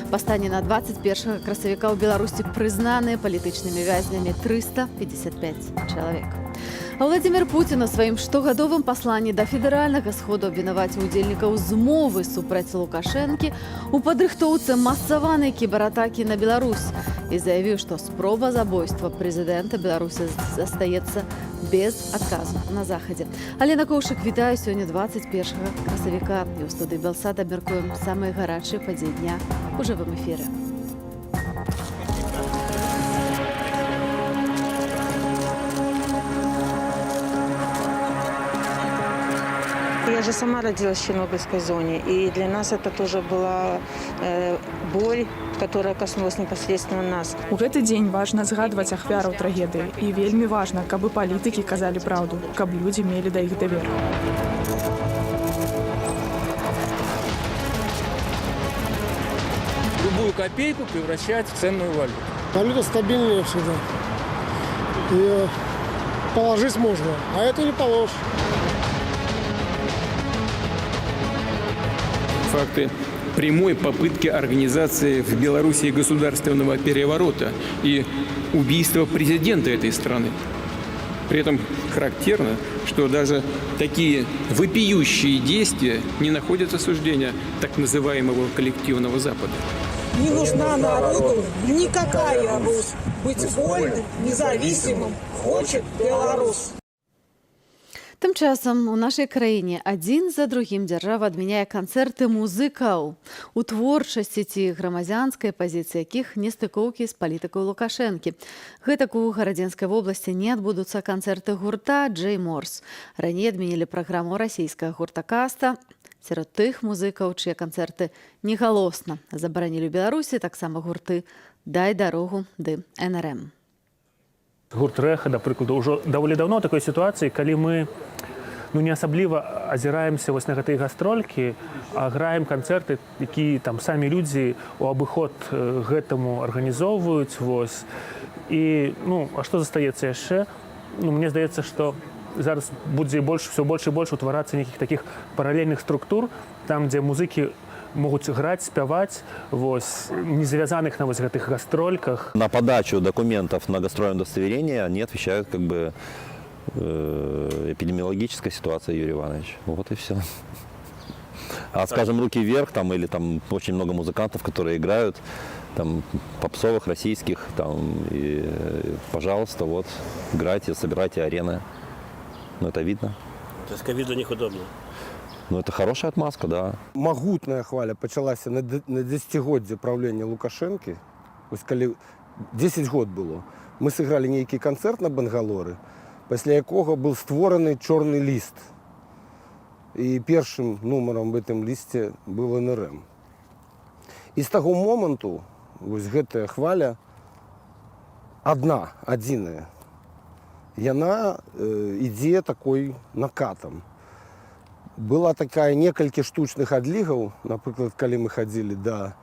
Пастане на 21 красавіка ў Беларусі прызнаныя палітычнымі вязнямі 355 чалавек. А Владзімір Пуцін у сваім штогадовым пасланні да федэральнага сходу абвінаваціў удзельнікаў змовы супраць Лукашэнкі у падрыхтоўцы масаванай кібератакі на Беларусь і заявіў, што спроба забойства прэзідэнта Беларусі застаецца без адказу на захадзе. Алена Коўшык, вітаю сёння 21 красавіка і ў студыі Белсат абмяркуем самыя гарачыя падзеі дня у жывым эфіры. Я же сама родилась в Чернобыльской зоне, и для нас это тоже была боль, которая коснулась непосредственно нас. У гэты дзень важна згадваць ахвяраў трагедыі, і вельмі важна, каб і палітыкі казалі праўду, каб людзі мелі да іх давер. Любую копейку превращать в ценную валюту. Валюта стабильнее всегда. Ее положить можно, а это не положишь. Факты прямой попытки организации в Беларуси государственного переворота и убийства президента этой страны. При этом характерно, что даже такие вопиющие действия не находят осуждения так называемого коллективного Запада. Не нужна народу никакая Русь. Быть вольным, независимым хочет Беларусь. Тым часам у нашай краіне адзін за другім дзяржава адмяняе канцэрты музыкаў, у творчасці ці грамадзянскай пазіцыі якіх не стыкоўкі з палітыкай Лукашэнкі. Гэтак у Гарадзенскай вобласці не адбудуцца канцэрты гурта «Джей Морс». Раней адмянілі праграму расійскага гурта «Каста». Сярод тых музыкаў, чыя канцэрты негалосна забаранілі ў Беларусі, таксама гурты «Дай дарогу» ды «НРМ». Гурт «Рэха», да прыкладу, ўжо даволі даўно такой сітуацыі, калі мы не асабліва азіраемся на гэтыя гастролькі, а граем канцэрты, якія там самі людзі ў абыход гэтаму арганізоўваюць. І а што застаецца яшчэ? Мне здаецца, што зараз будзе все больш і больш утварацца нейкіх такіх паралельных структур, там, дзе музыкі могуць граць, спяваць, не завязаных на гэтых гастрольках. На подачу документов на гастрольное удостоверение они отвечают эпидемиологическая ситуация, Юрий Иванович. Вот и все. А, скажем, руки вверх, там, или там очень много музыкантов, которые играют, там, попсовых, российских, там, и, пожалуйста, играйте, собирайте арены. Это видно. То есть ковид для них удобно? Это хорошая отмазка, да. Магутная хваля пачалась на 10-годдзе правлення Лукашэнкі. Калі 10 год было, мы сыгралі нейкі канцэрт на Бангалоры, пасля якога быў створаны чорны ліст. І першым нумарам в гэтым лісце быў НРМ. І з таго моманту гэтая хваля адзіная. Яна ідзе такой накатам. Была такая некалькі штучных адлігаў, напрыклад, калі мы хадзілі да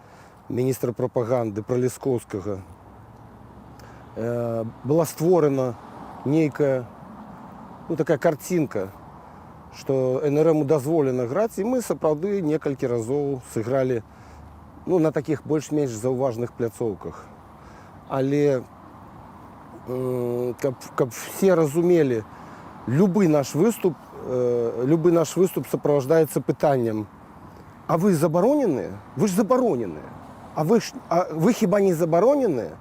міністра прапаганды Пралескоўскага, была створана нейкая такая карцінка, што НРМ дазволена граць, і мы сапраўды некалькі разоў сыгралі на такіх больш-менш заўважных пляцоўках. Але каб все разумелі, любы наш выступ сопровождается пытанием: а вы забароненные? Вы ж забароненные. А вы хіба не забароненные?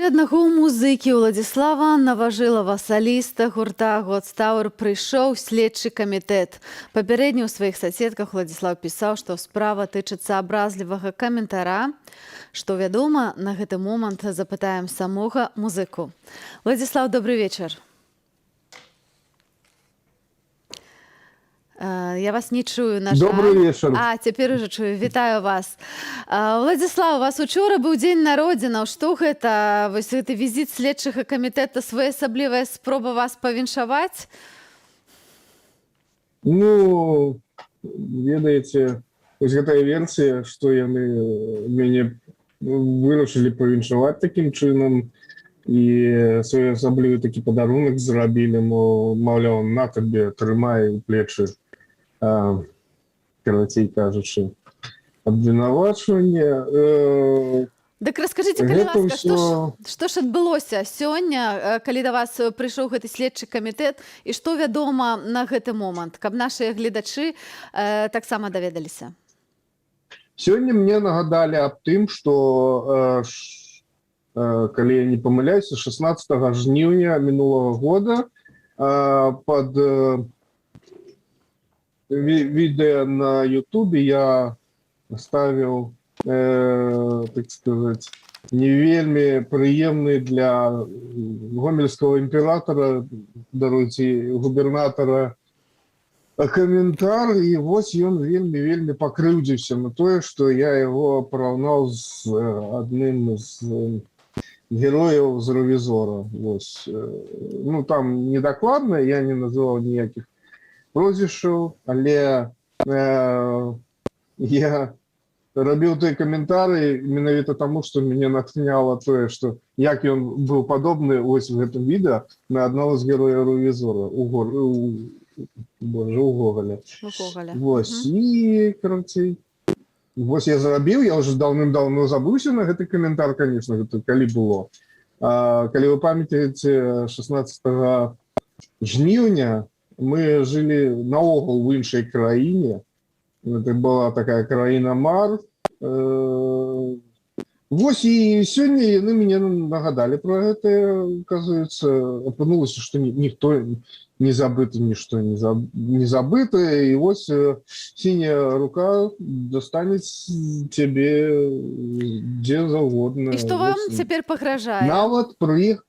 Аднаго музыкі Уладзіслава Наважылава, саліста гурта «Годстауэр», прыйшоў следчы камітэт. Папярэдне ў сваіх соцсетках Уладзіслав пісаў, што справа тычыцца абразлівага каментара. Што вядома, на гэты момант запытаем самога музыку. Владзіслав, добрый вечар. Я вас не чую, на жаль. Добрый вечер. Цяпер уже чую. Вітаю вас. Владзіслав, у вас учора быў дзень народзінаў. Што гэта? Гэты візіт следчага камітэта, своеасаблівая спроба вас павіншаваць? Ведаеце, гэтая версія, што яны мяне вырашылі павіншаваць такім чынам, і своеасаблівы такі падарунак зрабілі, маўляў, на табе, трымай плечы карацей кажучы, абвінавачванне. Дык раскажыце, калі ласка, што ж адбылося сёння, калі да вас прыйшоў гэты следчы камітэт, і што вядома на гэты момант, каб нашыя гледачы таксама даведаліся? Сёння мне нагадалі аб тым, што, калі я не памыляюся, 16 жніўня мінулага года пад відэа на Ютубе я ставіў, так сказать, не вельмі прыемны для гомельского імператора, даруйце, губернатора, каментар, і вось ён вельмі пакрыўдзіўся на тое, што я яго параўнаў з адным з герояў з рэвізора. Вось. Ну, там недакладна, я не называў ніякіх прозвішчаў, але я рабіў той каментарый менавіта таму, што мяне натхняла тое, што як ён быў падобны вось в гэтым відэа на аднаго з герояў рэвізора у Гоголя. Вось, і, карацей, вось я зрабіў, я ўжо даўным-даўно забыўся на гэты каментар, конечно, гэта калі было. Калі вы памятаеце, 16 жніўня мы жылі наогул в іншай краіне. Это была такая краіна мар. Вось і сёння яны мяне нагадалі про гэта, оказывается, апынулася, што ніхто не забыты, нішто не забыта, і вось сіняя рука достанет цябе дзе заўгодна. І што вам цяпер пагражае? Нават пры іх.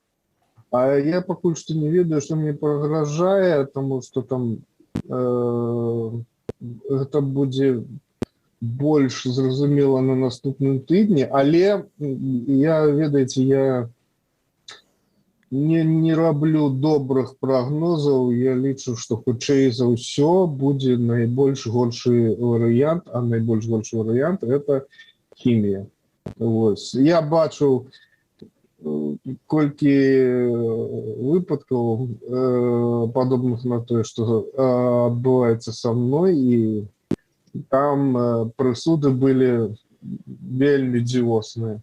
А я пакуль што не ведаю, што мне пагражае, таму што там гэта будзе больш зразумела на наступным тыдні, але я, ведаеце, я не раблю добрых прагнозаў, я лічу, што хутчэй за ўсё будзе найбольш горшы варыянт, а найбольш горшы варыянт это хімія. Вось. Я бачу колькі выпадкаў падобных на тое, што адбываецца са мной, і там прысуды былі вельмі дзівосныя.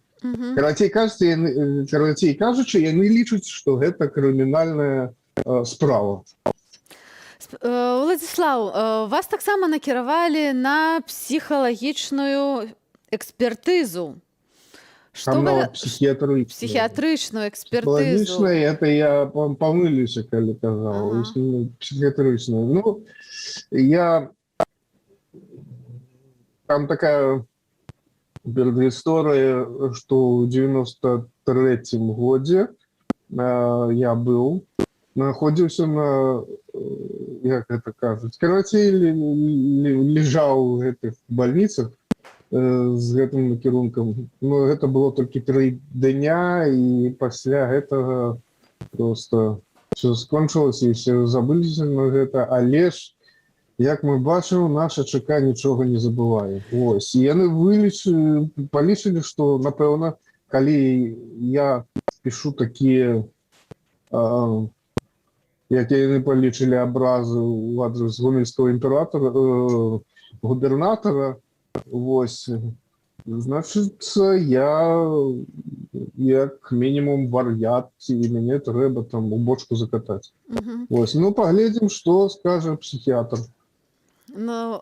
Карацей кажучы, яны лічаць, што гэта крымінальная справа. Уладзіслаў, вас таксама накіравалі на псіхалагічную экспертызу. Псіхіатрычную экспертызу. Псіхалагічная, это я памылюся, калі казаў. Псіхіатрычную. Ну, я... Там такая предыстория, что в 93-м годзе я был, находился на, як это кажуть, короче, лежал в этих больницах с гэтым накірункам. Но это было только 3 дня, и после этого просто все скончилось, и все забылись на это. Але ж, як мы бачым, наша ЧК нічога не забывае. Ось. І яны палічылі, што, напэўна, калі я пішу такія, як яны палічылі абразы ў адрес гомельскага імператора, губернатора, ось, значыцца, я як мінімум вар'ят, і мяне трэба там у бочку закатаць. Ось. Ну, паглядзім, што скажа псіхіатр. Ну,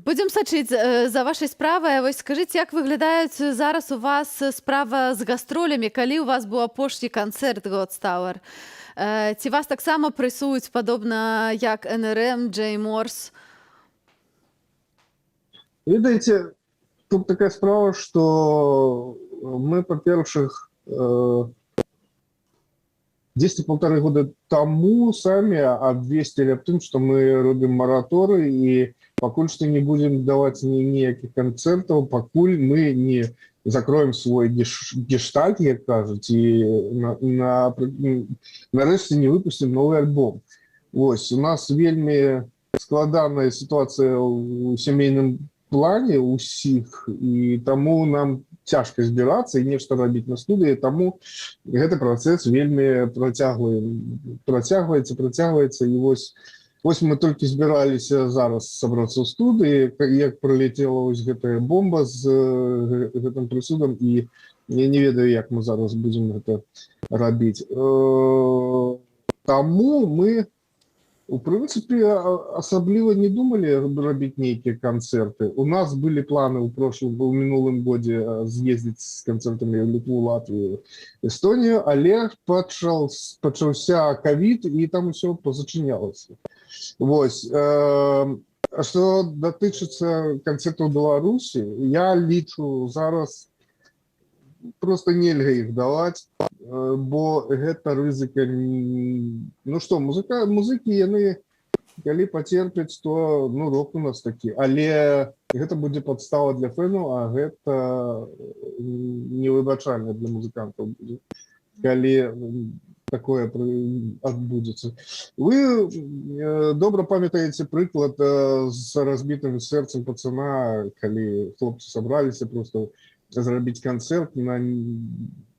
будзем сачыць за вашай справай. Вось скажыце, як выглядаюць зараз у вас справа з гастролямі, калі у вас быў апошні канцэрт Godstower? Ці вас таксама прэсуюць падобна як НРМ, Джей Морс? Ведаеце, тут такая справа, што мы, па-першых, 10-1,5 года тому самі абвесцілі аб тым, што мы робім мараторый, і пакуль што не будзем даваць ніякіх канцэртаў, пакуль мы не закроем свой гештальт, як кажуць, і нарэшце не выпусцім новы альбом. Вось, у нас вельмі складаная сітуацыя ў сямейным плане ўсіх, і таму нам цяжка збірацца і нешта рабіць на студыі, таму гэты працэс вельмі працягваецца, і вось Вось мы толькі збіраліся зараз сабрацца ў студыі, як прылетела вось гэтая бомба з гэтым прысудам, і я не ведаю, як мы зараз будзем гэта рабіць. Таму мы, у прынцыпе, асабліва не думалі рабіць нейкія канцэрты. У нас былі планы у мінулым годзе з'ездзіць з канцэртамі ў Літву, Латвію, Эстонію, але пачаўся ковід, і там усё позачынялася. Вось. Што датычыцца канцэртаў Беларусі, я лічу зараз просто нельга іх даваць, бо гэта рызыка. Ну што, музыкі, яны, калі пацерпяць, то рок у нас такі. Але гэта будзе падстава для фэну, а гэта невыбачальна для музыкантаў будзе, калі такое адбудзецца. Вы добра памятаеце прыклад з разбітым сэрцам пацана, калі хлопцы сабраліся просто зрабіць канцэрт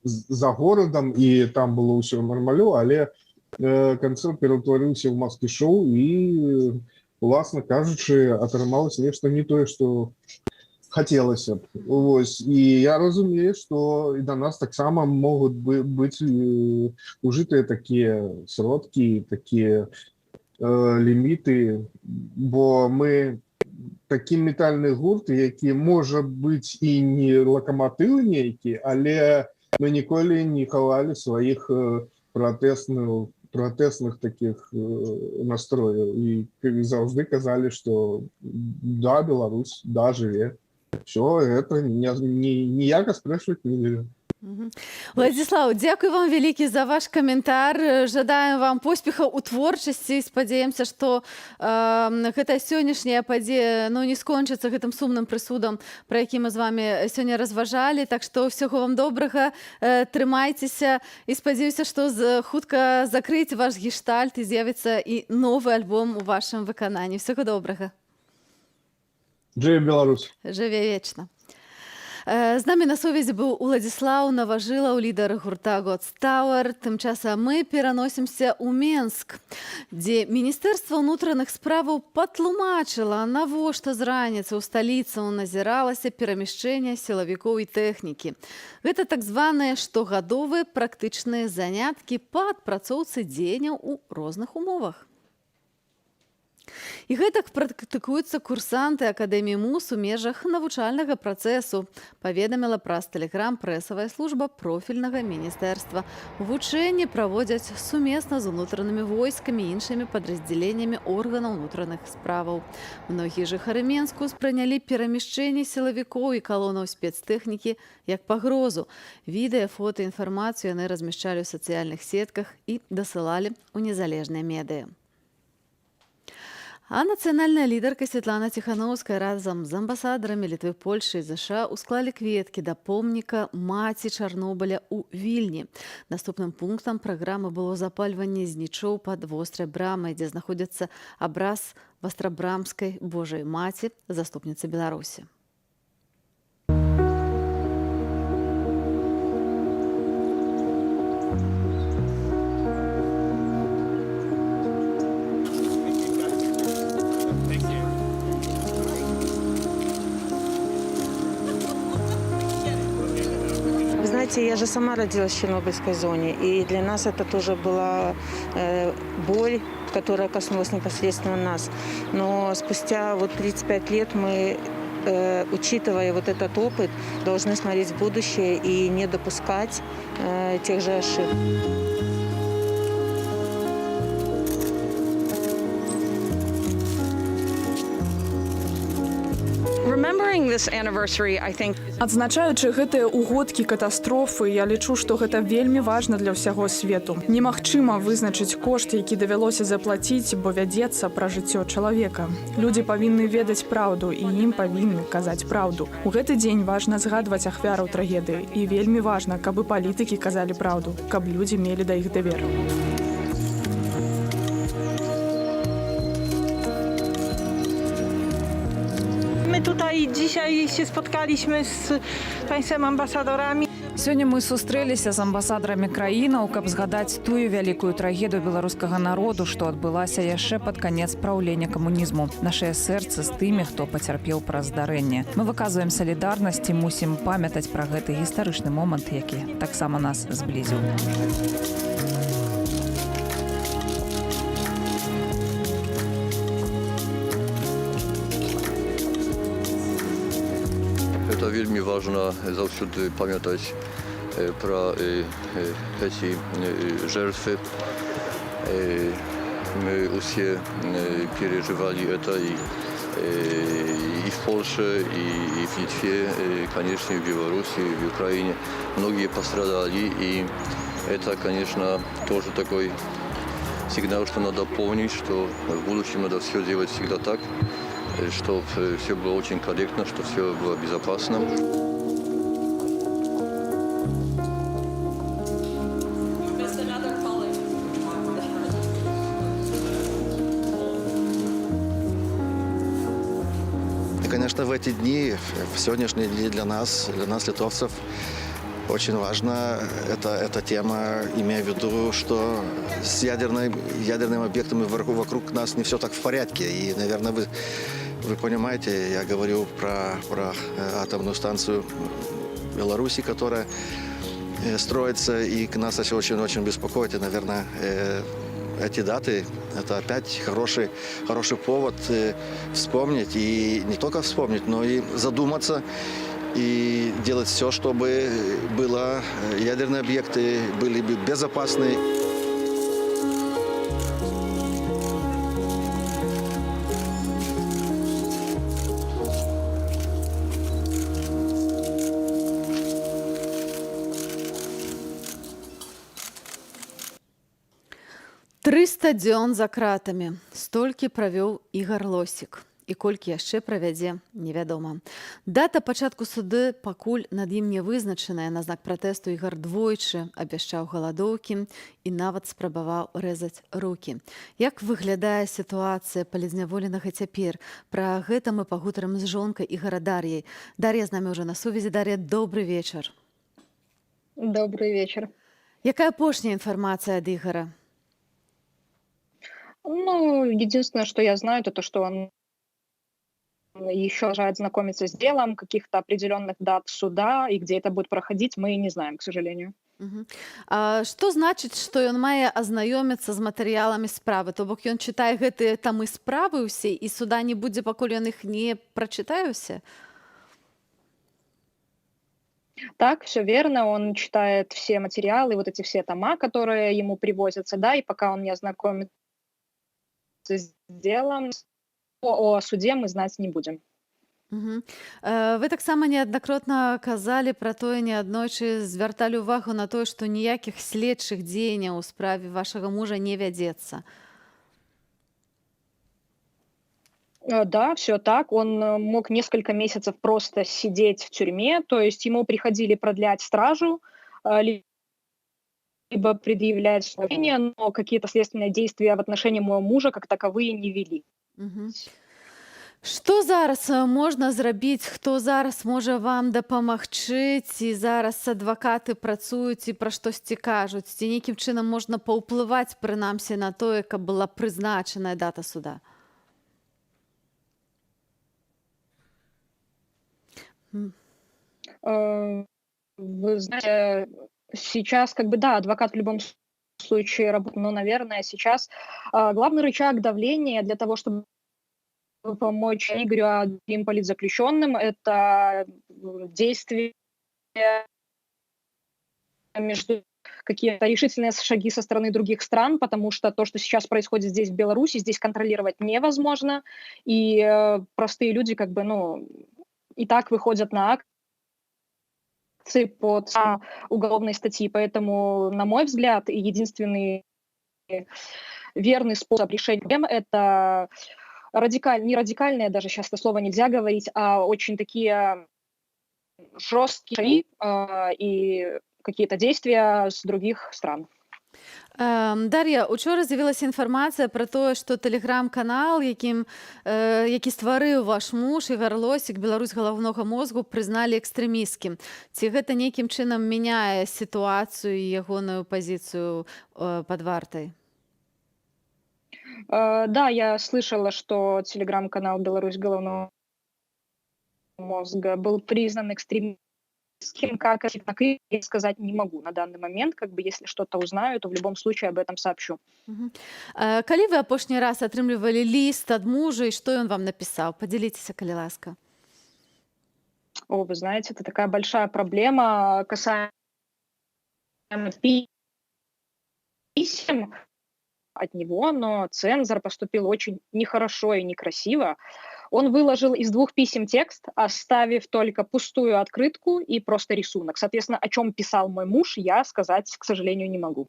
за горадам, і там было ўсё нармалё, але канцэрт пераўтварыўся ў маскі-шоу, і, уласна кажучы, атрымалася нешта не тое, што хацелася б. Вось. І я разумею, што і да нас таксама могуць быць ужытыя такія сродкі, такія ліміты, бо мы такі метальны гурт, які можа быць і не лакаматывы нейкі, але мы ніколі не хавалі сваіх пратэсных такіх настрояў. І заўжды казалі, што да, Беларусь, да, жыве. Все, гэта ніяка спрэчваць нельга. Владзіслаў, дзякуй вам вялікі за ваш каментар. Жадаем вам поспехаў у творчасці. Спадзяемся, што гэтая сённяшняя падзея не скончыцца гэтым сумным прысудам, пра які мы з вами сёння разважалі. Так што ўсяго вам добрага, трымайцеся, і спадзяюся, што хутка закрыць ваш гештальт і з'явіцца і новы альбом у вашым выкананні. Всяго добрага. Жыве Беларусь. Жыве вечна. З намі на сувязі быў Уладзіслаў Наважылаў, лідар гурта God's Tower. Тым часам мы пераносімся ў Менск, дзе Міністэрства ўнутраных справаў патлумачыла, навошта з раніцы ў сталіцы назіралася перамяшчэнне сілавікоў і тэхнікі. Гэта так званыя штогадовыя практычныя заняткі па адпрацоўцы дзеянняў у розных умовах. І гэтак практыкуюцца курсанты Акадэміі МУС у межах навучальнага працэсу, паведаміла праз тэлеграм прэсавая служба профільнага міністэрства. Вучэнні праводзяць сумесна з унутранымі войскамі і іншымі падраздзяленнямі органаў унутраных справаў. Многія жыхары Менску ўспрынялі перамяшчэнне сілавікоў і калонаў спецтэхнікі як пагрозу. Відэа, фота, інфармацыю яны размяшчалі ў сацыяльных сетках і дасылалі ў незалежныя медыа. А нацыянальная лідарка Святлана Ціханаўская разам з амбасадарамі Літвы, Польшы і ЗША усклалі кветкі да помніка маці Чарнобыля ў Вільні. Наступным пунктам праграмы было запальванне знічоў пад вострай брамай, дзе знаходзіцца абраз Вастрабрамскай Божай маці, заступніцы Беларусі. Знаете, я же сама родилась в Чернобыльской зоне, и для нас это тоже была боль, которая коснулась непосредственно нас. Но спустя 35 лет мы, учитывая вот этот опыт, должны смотреть в будущее и не допускать тех же ошибок. Адзначаючы гэтыя ўгодкі катастрофы, я лічу, што гэта вельмі важна для ўсяго свету. Немагчыма вызначыць кошт, які давялося заплаціць, бо вядзецца пра жыццё чалавека. Людзі павінны ведаць праўду, і ім павінны казаць праўду. У гэты дзень важна згадваць ахвяраў трагедыі, і вельмі важна, каб і палітыкі казалі праўду, каб людзі мелі да іх давер. My tutaj dzisiaj się spotkaliśmy z państwem ambasadorami. Сёння мы сустрэліся з амбасадарамі краінаў, каб згадаць тую вялікую трагедыю беларускага народу, што адбылася яшчэ пад канец праўлення камунізму. Нашыя сэрцы з тымі, хто пацярпеў праз здарэнне. Мы выказваем салідарнасць і мусім памятаць пра гэты гістарычны момант, які таксама нас зблізіў. Это вельмі важна заўсёды памятаць про эти жертвы. Мы все переживали это и в Польше, и в Литве, конечно, и в Беларуси, и в Украине. Многие пострадали, и это, конечно, тоже такой сигнал, что надо помнить, что в будущем надо все делать всегда так, чтобы все было очень корректно, чтобы все было безопасно. И, конечно, в эти дни, в сегодняшние дни для нас, литовцев, очень важна эта тема, имея в виду, что с ядерными объектами вокруг нас не все так в порядке. И, наверное, вы понимаете, я говорю про атомную станцию Беларуси, которая строится, и нас это очень-очень беспокоит. И, наверное, эти даты – это опять хороший повод вспомнить. И не только вспомнить, но и задуматься, и делать все, чтобы ядерные объекты были безопасны. «300 дзён за кратамі». Столькі правёў Ігар Лосік. І колькі яшчэ правядзе, невядома. Дата пачатку суды пакуль над ім не вызначаная. На знак пратэсту Ігар двойчы абяшчаў галадоўкі і нават спрабаваў рэзаць рукі. Як выглядае сітуацыя палізняволенага цяпер? Пра гэта мы пагутарым з жонкай Ігара Дар'яй. Дар'я з намі ўжо на сувязі. Дар'я, добрый вечар. Добрый вечер. Якая апошняя інфармацыя ад Ігара? Ну, единственное, что я знаю, это то, что он еще продолжает знакомиться с делом, каких-то определенных дат суда, и где это будет проходить, мы не знаем, к сожалению. А што значыць, што ён мае азнаёміцца з матэрыяламі справы? То бок ён чытае гэтыя тамы справы ўсе, і суда не будзе, пакуль ён іх не прачытае ўсе? Так, все верно, он читает все материалы, вот эти все тома, которые ему привозятся, да, и пока он не ознакомится с делом, о суде мы знать не будем. Вы таксама неаднакратна казалі пра тое, неаднойчы звярталі ўвагу на тое, што ніякіх следчых дзеянняў у справе вашага мужа не вядзецца. Да, все так. Он мог несколько месяцев просто сидеть в тюрьме, то есть ему приходили продлять стражу, либо предъявлять обвинения, но какие-то следственные действия в отношении моего мужа как таковые не вели. Што зараз можна зрабіць? Хто зараз можа вам дапамагчы? Ці зараз адвакаты працуюць і пра штосьці кажуць? Ці нейкім чынам можна паўплываць, прынамсі, на тое, каб была прызначаная дата суда? Вы знаете, сейчас да, адвокат в любом случае работает, но, наверное, сейчас главный рычаг давления для того, чтобы помочь Игорю, а другим политзаключенным, это действия между какие-то решительные шаги со стороны других стран, потому что то, что сейчас происходит здесь, в Беларуси, здесь контролировать невозможно, и простые люди и так выходят на акции под уголовной статьи, поэтому, на мой взгляд, единственный верный способ решения проблем – это не радикальные, даже сейчас это слово нельзя говорить, а очень такие жесткие и какие-то действия с других стран. Дар'я, учора з'явілася інфармація про тое, што тэлеграм-канал, які стварыў ваш муж Ігар Лосік, Беларусь галаўнога мозгу, прызналі экстрэмісцкім. Ці гэта нейкім чынам мяняе сітуацыю і ягоную пазіцыю пад вартай? Да, я слышала, что телеграм-канал «Беларусь головного мозга» был признан экстремистским, как это, так и сказать не могу на данный момент. Как бы, если что-то узнаю, то в любом случае об этом сообщу. Калі вы апошні раз атрымлівалі ліст ад мужа і што ён вам напісаў? Падзяліцеся, калі ласка. О, вы знаете, это такая большая проблема касаемо писем от него, но цензор поступил очень нехорошо и некрасиво. Он выложил из 2 писем текст, оставив только пустую открытку и просто рисунок. Соответственно, о чем писал мой муж, я сказать, к сожалению, не могу.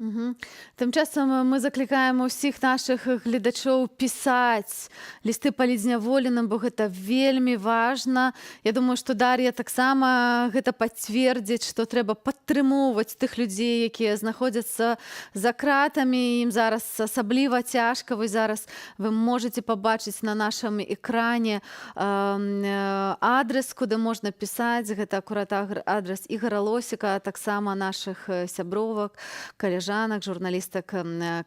Тым часам мы заклікаем усіх нашых гледачоў пісаць лісты палізняволеным, бо гэта вельмі важна. Я думаю, што Дар'я таксама гэта пацвердзіць, што трэба падтрымоўваць тых людзей, якія знаходзяцца за кратамі. Ім зараз асабліва цяжка. Вось зараз вы можаце пабачыць на нашым экране адрес, куды можна пісаць. Гэта акурат адрес Ігара Лосіка, таксама нашых сябровак, каляжанак, журналістак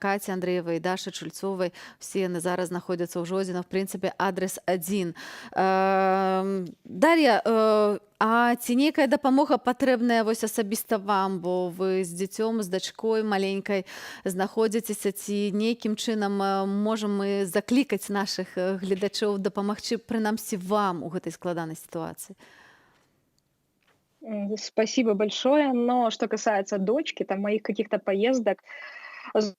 Каці Андрэевай, Дашы Чульцовай. Все яны зараз знаходзяцца ў Жодзіна. В прынцыпе, адрес адзін. Дар'я, а ці нейкая дапамога патрэбная вось асабіста вам, бо вы з дзіцём, з дачкой маленькай знаходзіцеся, ці нейкім чынам можам мы заклікаць нашых гледачоў дапамагчы прынамсі вам у гэтай складанай сітуацыі? Спасибо большое. Но что касается дочки, там моих каких-то поездок, с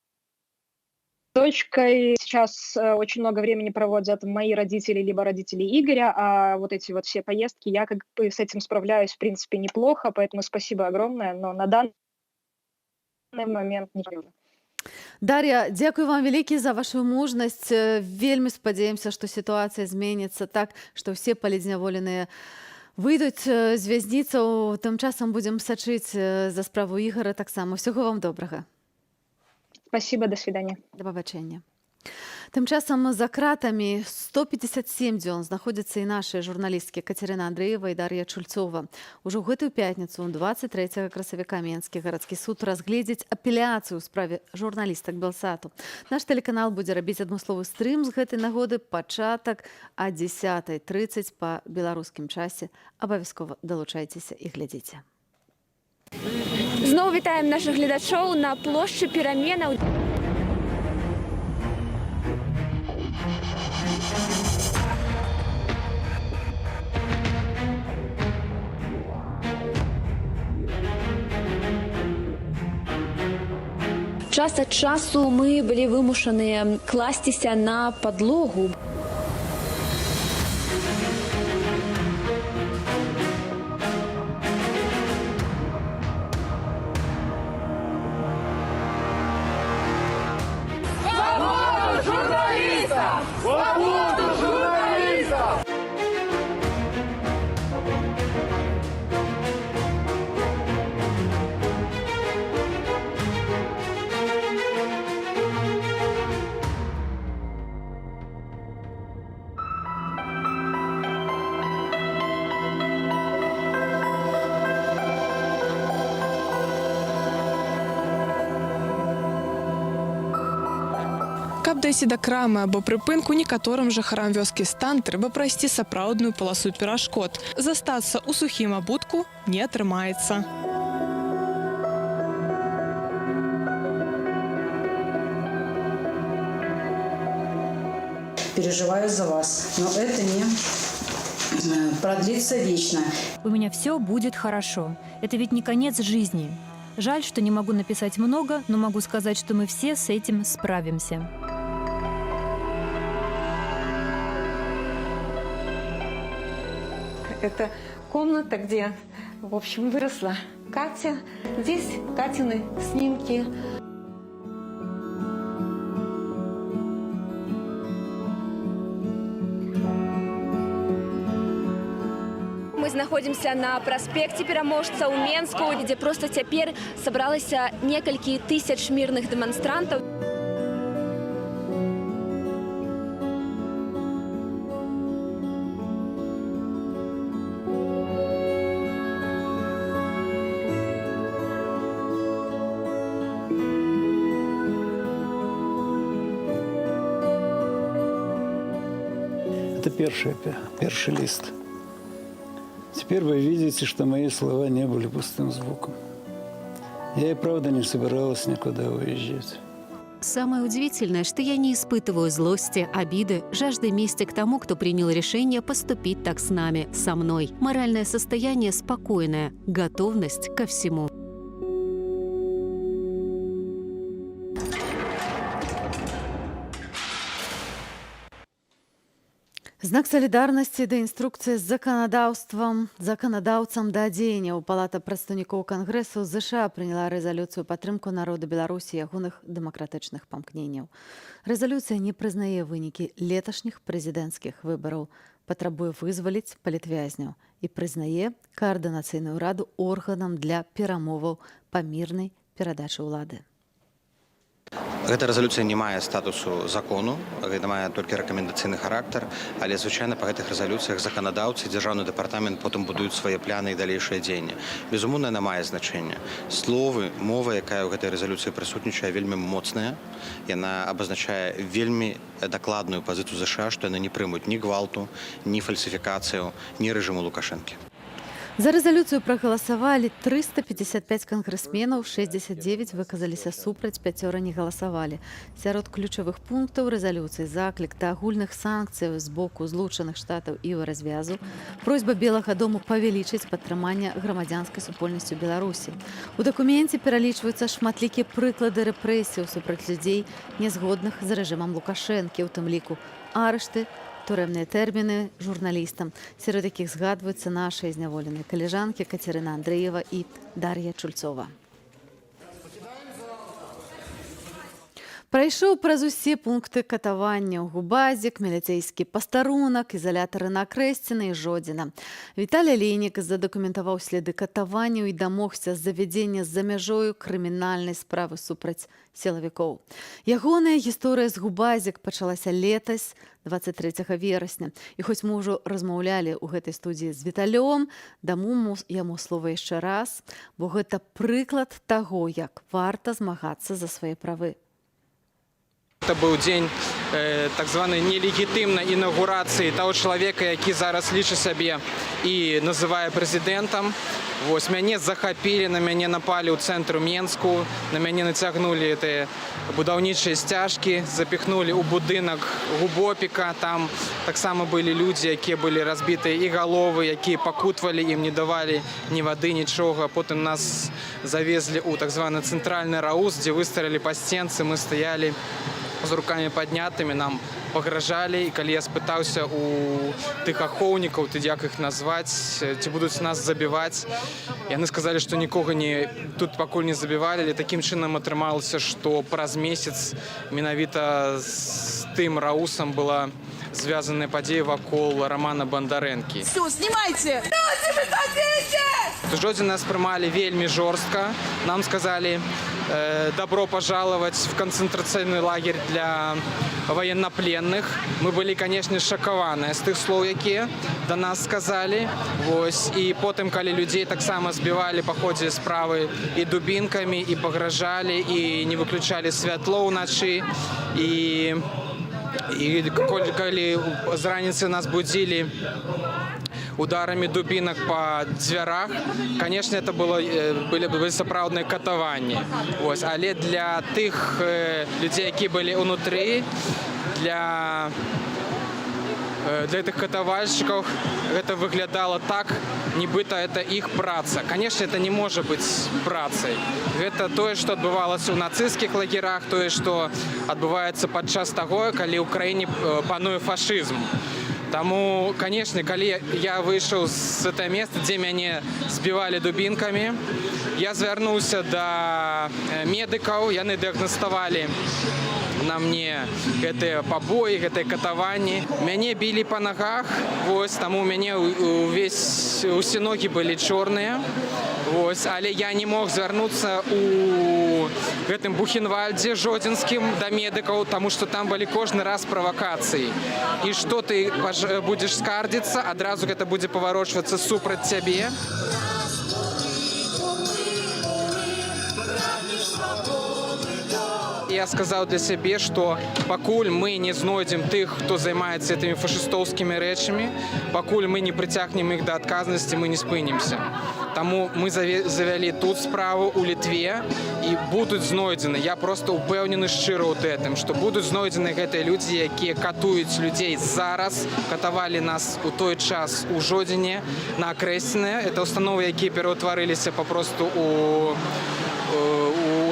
дочкой сейчас очень много времени проводят мои родители, либо родители Игоря, а вот эти вот все поездки, я как бы с этим справляюсь, в принципе, неплохо, поэтому спасибо огромное, но на данный момент не могу. Дар'я, дзякуй вам вялікі за вашу мужнасць. Вельмі спадзяемся, што сітуацыя зменіцца так, што ўсе палізняволеныя выйдуць з вязніцаў. Тым часам будзем сачыць за справу Ігара таксама. Усяго вам добрага. Спасибо, до свидания. Да пабачэння. Тым часам за кратамі 157 дзён знаходзяцца і нашыя журналісткі Кацярына Андрэева і Дар'я Чульцова. Ужо ў гэтую пятніцу, 23 красавіка, Менскі гарадскі суд разгледзіць апеляцыю ў справе журналістак Белсату. Наш тэлеканал будзе рабіць адмысловы стрым з гэтай нагоды, пачатак о 10:30 па беларускім часе. Абавязкова далучайцеся і глядзіце. Зноў вітаем нашых гледачоў на плошчы пераменаў. Час ад часу мы былі вымушаныя класціся на падлогу. Свободу журналистам! Свободу журналистам! Каб дайсці да крамы або прыпынку, некаторым жыхарам вёскі Стан трэба прайсці сапраўдную паласу перашкод. Застацца ў сухім абутку не атрымаецца. Переживаю за вас, но это не продлится вечно. У меня все будет хорошо. Это ведь не конец жизни. Жаль, что не могу написать много, но могу сказать, что мы все с этим справимся. Это комната, где, в общем, выросла Катя. Здесь Катины снимки. мы находимся на проспекте Пераможца ў Менску, где просто теперь собралось несколько тысяч мирных демонстрантов. Это первый лист. Теперь вы видите, что мои слова не были пустым звуком. Я и правда не собиралась никуда уезжать. Самое удивительное, что я не испытываю злости, обиды, жажды мести к тому, кто принял решение поступить так с нами, со мной. Моральное состояние спокойное, готовность ко всему. Знак солидарности да инструкция з заканадаўцам да дзеянняў. Палата прадстаўнікоў Кангрэсу США прыняла рэзалюцыю падтрымку народу Беларусі і ягоных дэмакратычных памкненняў. Рэзалюцыя не прызнае вынікі леташніх прэзідэнцкіх выбараў, патрабуе вызваліць палітвязняў і прызнае каардынацыйную раду органам для перамоваў па мірнай перадачы ўлады. Гэта рэзалюцыя не мае статусу закону, гэта мае толькі рэкамендацыйны характар, але звычайна па гэтых рэзалюцыях заканадаўцы, дзяржаўны дэпартамент потым будуюць свае пляны і далейшыя дзеянні. Безумоўна, яна мае значэнне. Словы, мова, якая ў гэтай рэзалюцыі прысутнічае, вельмі моцная. Яна абазначае вельмі дакладную пазіцыю США, што яны не прымуць ні гвалту, ні фальсіфікацыю, ні рэжыму Лукашэнкі. За рэзалюцыю прагаласавалі 355 кангрэсменаў, 69 выказаліся супраць, 5 не галасавалі. Сярод ключавых пунктаў рэзалюцыі заклік да агульных санкцыяў з боку Злучаных Штатаў і развязу, просьба Белага дому павялічыць падтрыманне грамадзянскай супольнасцю Беларусі. У дакуменце пералічваюцца шматлікія прыклады рэпрэсіяў супраць людзей, нязгодных з рэжымам Лукашэнкі, у тым ліку арышты, турэмныя тэрміны журналістам, сярод якіх згадваюцца нашыя зняволеныя калежанкі Кацярына Андрэева і Дар'я Чульцова. Прайшоў праз усе пункты катавання: Губазік, міліцэйскі пастарунак, ізалятары на Крэсціна і Жодзіна. Віталій Алейнік задакументаваў следы катаванняў і дамогся завядзення з-за мяжою крымінальнай справы супраць сілавікоў. Ягоная гісторыя з Губазік пачалася летась, 23 верасня. І хоць мы ўжо размаўлялі ў гэтай студіі з Віталём, даму яму слова яшчэ раз, бо гэта прыклад таго, як варта змагацца за свае правы. Это был день так званой нелегитимной инаугурации того человека, який зараз лічыць сябе і называе прэзідэнтам. Вось, мяне захапілі, на мяне напалі ў цэнтру Менску, на мяне нацягнулі гэтыя будаўнічыя сцяжкі, запіхнулі ў будынак Губопіка. Там таксама былі людзі, якія былі разбітыя і галовы, якія пакутвалі, ім не давалі ні вады, нічога. Потым нас завезлі ў так званы цэнтральны раус, дзе выстаялі па стенцы, мы стаялі з руками паднятымі, нам пагражалі. І калі я спытаўся у тых ахоўнікаў, як іх назваць, ці будуць нас забіваць, яны сказалі, што нікога тут пакуль не забівалі. Але такім чынам атрымалася, што праз месяц менавіта з тым раусам была звязаная падзея вакол Романа Бандарэнкі. Все, снимайте! Жодзін нас прымалі вельмі жорстка. Нам сказали добро пожаловать в концентрационный лагерь для военнопленных. Мы были, конечно, шокаваныя з тых слоў, якія да нас сказали. Вось. І потым, калі людзей таксама збівалі па ходзе справы і дубінкамі, і пагражалі, і не выключалі святло ўначы. І калі з раніцы нас будзілі ударами дубинок по дзвярах, конечно, это были сапраўдныя катаванні. Але для тых людзей, які былі ўнутры, для этих катавальшчыкаў гэта выглядала так, нібыта это іх праца. Конечно, это не может быть працай. Гэта тое, што адбывалася ў нацысцкіх лагерах, тое, што адбываецца падчас таго, калі ў краіне пануе фашызм. Таму, конечно, калі я выйшаў з гэтага месца, дзе мяне збівалі дубінкамі, я звярнуўся да медыкаў, яны дыягнаставалі на мне гэтыя пабоі, гэтыя катаванні. Мяне білі па нагах, вось, таму у мяне усе ногі былі чорныя. Вось, але я не мог звярнуцца у гэтым Бухенвальдзе жодзінскім да медыкаў, таму што там былі кожны раз правакацыі. І што ты будзеш скардзіцца, адразу гэта будзе паварочвацца супраць цябе. Я сказаў для сябе, што пакуль мы не знойдзем тых, хто займаецца гэтымі фашыстоўскімі рэчамі, пакуль мы не прыцягнем іх да адказнасці, мы не спынімся. Таму мы завялі тут справу у Літве і будуць знойдзены. Я проста ўпэўнены шчыра ў гэтым, што будуць знойдзены гэтыя людзі, якія катуюць людзей зараз, катавалі нас у той час у Жодзіне на Акрэсінэ. Это установы, якія пераўтварыліся папросту у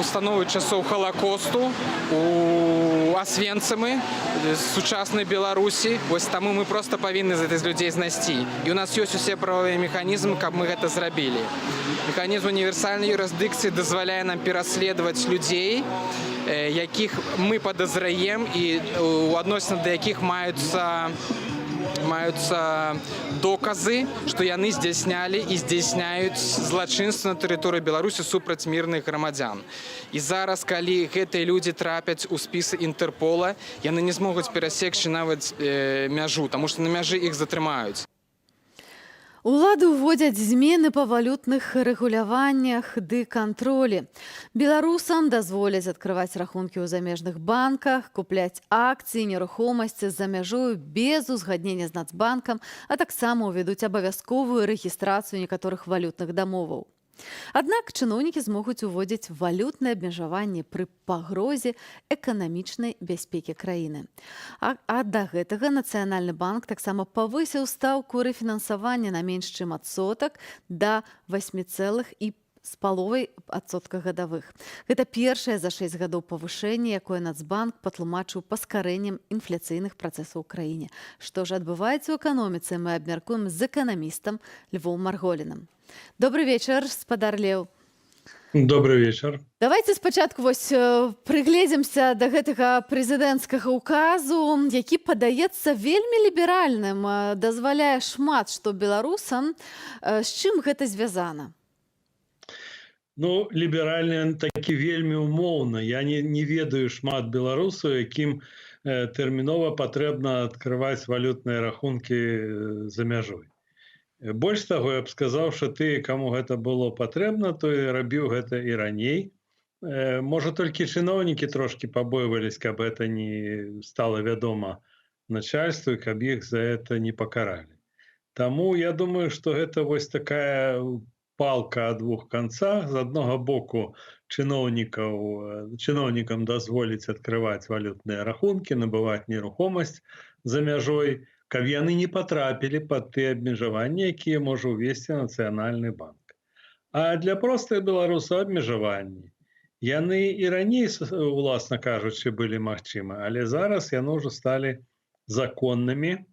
установы часоў Халакосту, у Асвенцымы, сучаснай Беларусі. Вось таму мы проста павінны гэтых людзей знайсці. І у нас ёсць усе правовыя механізмы, каб мы гэта зрабілі. Механізм універсальнай юрысдыкцыі дазваляе нам пераследаваць людзей, якіх мы падазраем і у адносінах да якіх маюцца доказы, што яны здзяйснялі і здзяйсняюць злачынства на тэрыторыі Беларусі супраць мірных грамадзян. І зараз, калі гэтыя людзі трапяць у спісы Інтэрпола, яны не змогуць перасекчы нават мяжу, таму што на мяжы іх затрымаюць. Улады ўводзяць змены па валютных рэгуляваннях ды кантролі. Беларусам дазволяць адкрываць рахункі ў замежных банках, купляць акцыі, нерухомасці з-за мяжою без узгаднення з Нацбанкам, а таксама ўвядуць абавязковую рэгістрацыю некаторых валютных дамоваў. Аднак чыноўнікі змогуць уводзіць валютныя абмежаванні пры пагрозе эканамічнай бяспекі краіны. А да гэтага Нацыянальны банк таксама павысіў стаўку рэфінансавання на менш чым адсотак да 8,5% гадавых. Гэта першае за 6 гадоў павышэнне, якое Нацбанк патлумачыў паскарэннем інфляцыйных працэсаў у краіне. Што ж адбываецца ў эканоміцы, мы абмяркуем з эканамістам Львом Марголінам. Добрый вечар, спадар Леў. Добрый вечар. Давайте спачатку прыгледзімся да гэтага прэзідэнцкага указу, які падаецца вельмі ліберальным, дазваляе шмат што беларусам. З чым гэта звязана? Ну, ліберальны такі вельмі умоўна. Я не ведаю шмат беларусаў, якім тэрмінова патрэбна адкрываць валютныя рахункі за мяжой. Больш таго, я б сказаў, што ты, каму гэта было патрэбна, той рабіў гэта і раней. Можа, толькі чыноўнікі трошкі пабойвались, каб гэта не стала вядома начальству, каб іх за это не пакаралі. Таму я думаю, што гэта вось такая палка о двух канцах. З аднаго боку чыноўнікам дазволіць адкрываць валютныя рахункі, набываць нерухомасць за мяжой, каб яны не патрапілі пад тыя абмежаванні, якія можа ўвесці Нацыянальны банк. А для простых беларусаў абмежаванні. Яны і раней, уласна кажучы, былі магчымы, але зараз яны ўжо сталі законнымі,